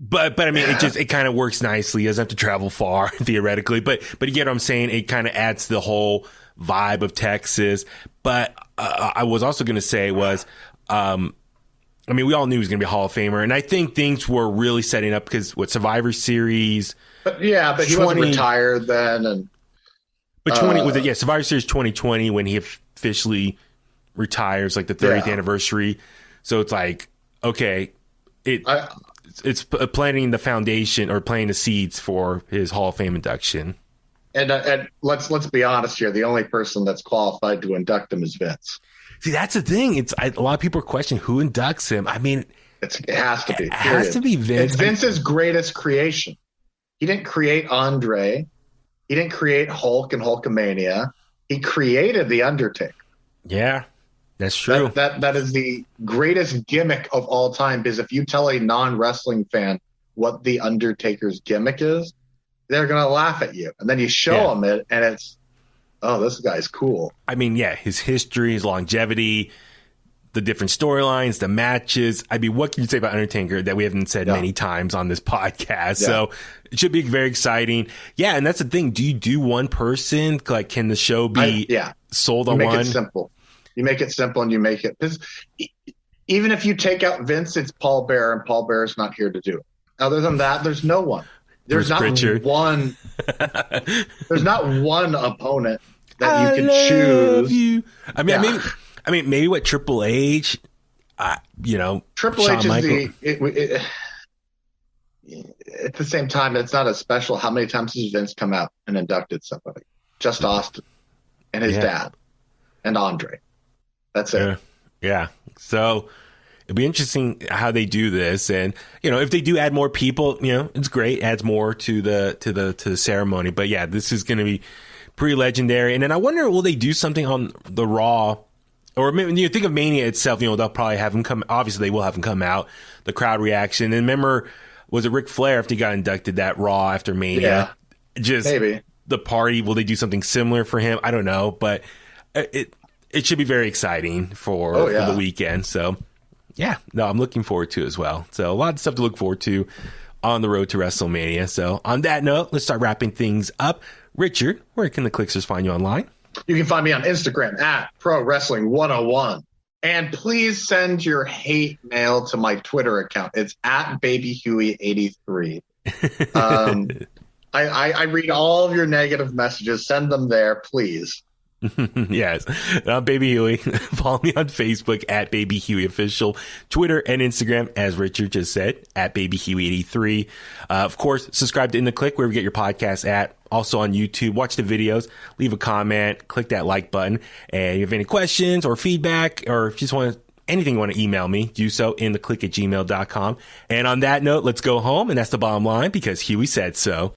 But I mean, it kind of works nicely. He doesn't have to travel far theoretically, but you get what I'm saying? It kind of adds the whole vibe of Texas. But I was also going to say was, I mean, we all knew he was going to be a Hall of Famer, and I think things were really setting up because Survivor Series. But he wasn't retired then, and. But Survivor Series 2020 when he officially retires, like the 30th anniversary. So it's like, okay, it's planting the foundation or planting the seeds for his Hall of Fame induction. And let's be honest here. The only person that's qualified to induct him is Vince. See, that's the thing. A lot of people are questioning who inducts him. I mean, it has to be. It has to be Vince. It's Vince's greatest creation. He didn't create Andre. He didn't create Hulk and Hulkamania. He created The Undertaker. Yeah. That's true. That is the greatest gimmick of all time, because if you tell a non-wrestling fan what the Undertaker's gimmick is, they're going to laugh at you. And then you show them it, and it's, oh, this guy's cool. I mean, his history, his longevity, the different storylines, the matches. I mean, what can you say about Undertaker that we haven't said many times on this podcast? Yeah. So it should be very exciting. Yeah, and that's the thing. Do you do one person? Like, can the show be sold on one? Make it simple. You make it simple and you make it. Because even if you take out Vince, it's Paul Bearer, and Paul Bearer's not here to do it. Other than that, there's no one. There's not Richard. One. There's not one opponent that you can choose. You. I mean, maybe what Triple H. Triple H is at the same time, it's not as special. How many times has Vince come out and inducted somebody? Just Austin and his dad and Andre. That's it. Yeah. So it'll be interesting how they do this, and if they do add more people, it's great. Adds more to the ceremony. But yeah, this is going to be pretty legendary. And then I wonder, will they do something on the Raw, or maybe think of Mania itself? They'll probably have him come. Obviously, they will have him come out. The crowd reaction. And remember, was it Ric Flair after he got inducted that Raw after Mania? Yeah, just maybe the party. Will they do something similar for him? I don't know, but it should be very exciting for the weekend. So, I'm looking forward to it as well. So, a lot of stuff to look forward to on the road to WrestleMania. So, on that note, let's start wrapping things up. Richard, where can the Kliqsters find you online? You can find me on Instagram at Pro Wrestling 101. And please send your hate mail to my Twitter account. It's at Baby Huey 83. I read all of your negative messages. Send them there, please. Yes. Baby Huey. Follow me on Facebook at Baby Huey Official, Twitter and Instagram, as Richard just said, at Baby Huey 83. Of course, subscribe to In The Kliq, wherever you get your podcast at. Also on YouTube. Watch the videos, leave a comment, click that like button. And if you have any questions or feedback, or if you just want to anything you want to email me, do so in thekliq@gmail.com. And on that note, let's go home. And that's the bottom line because Huey said so.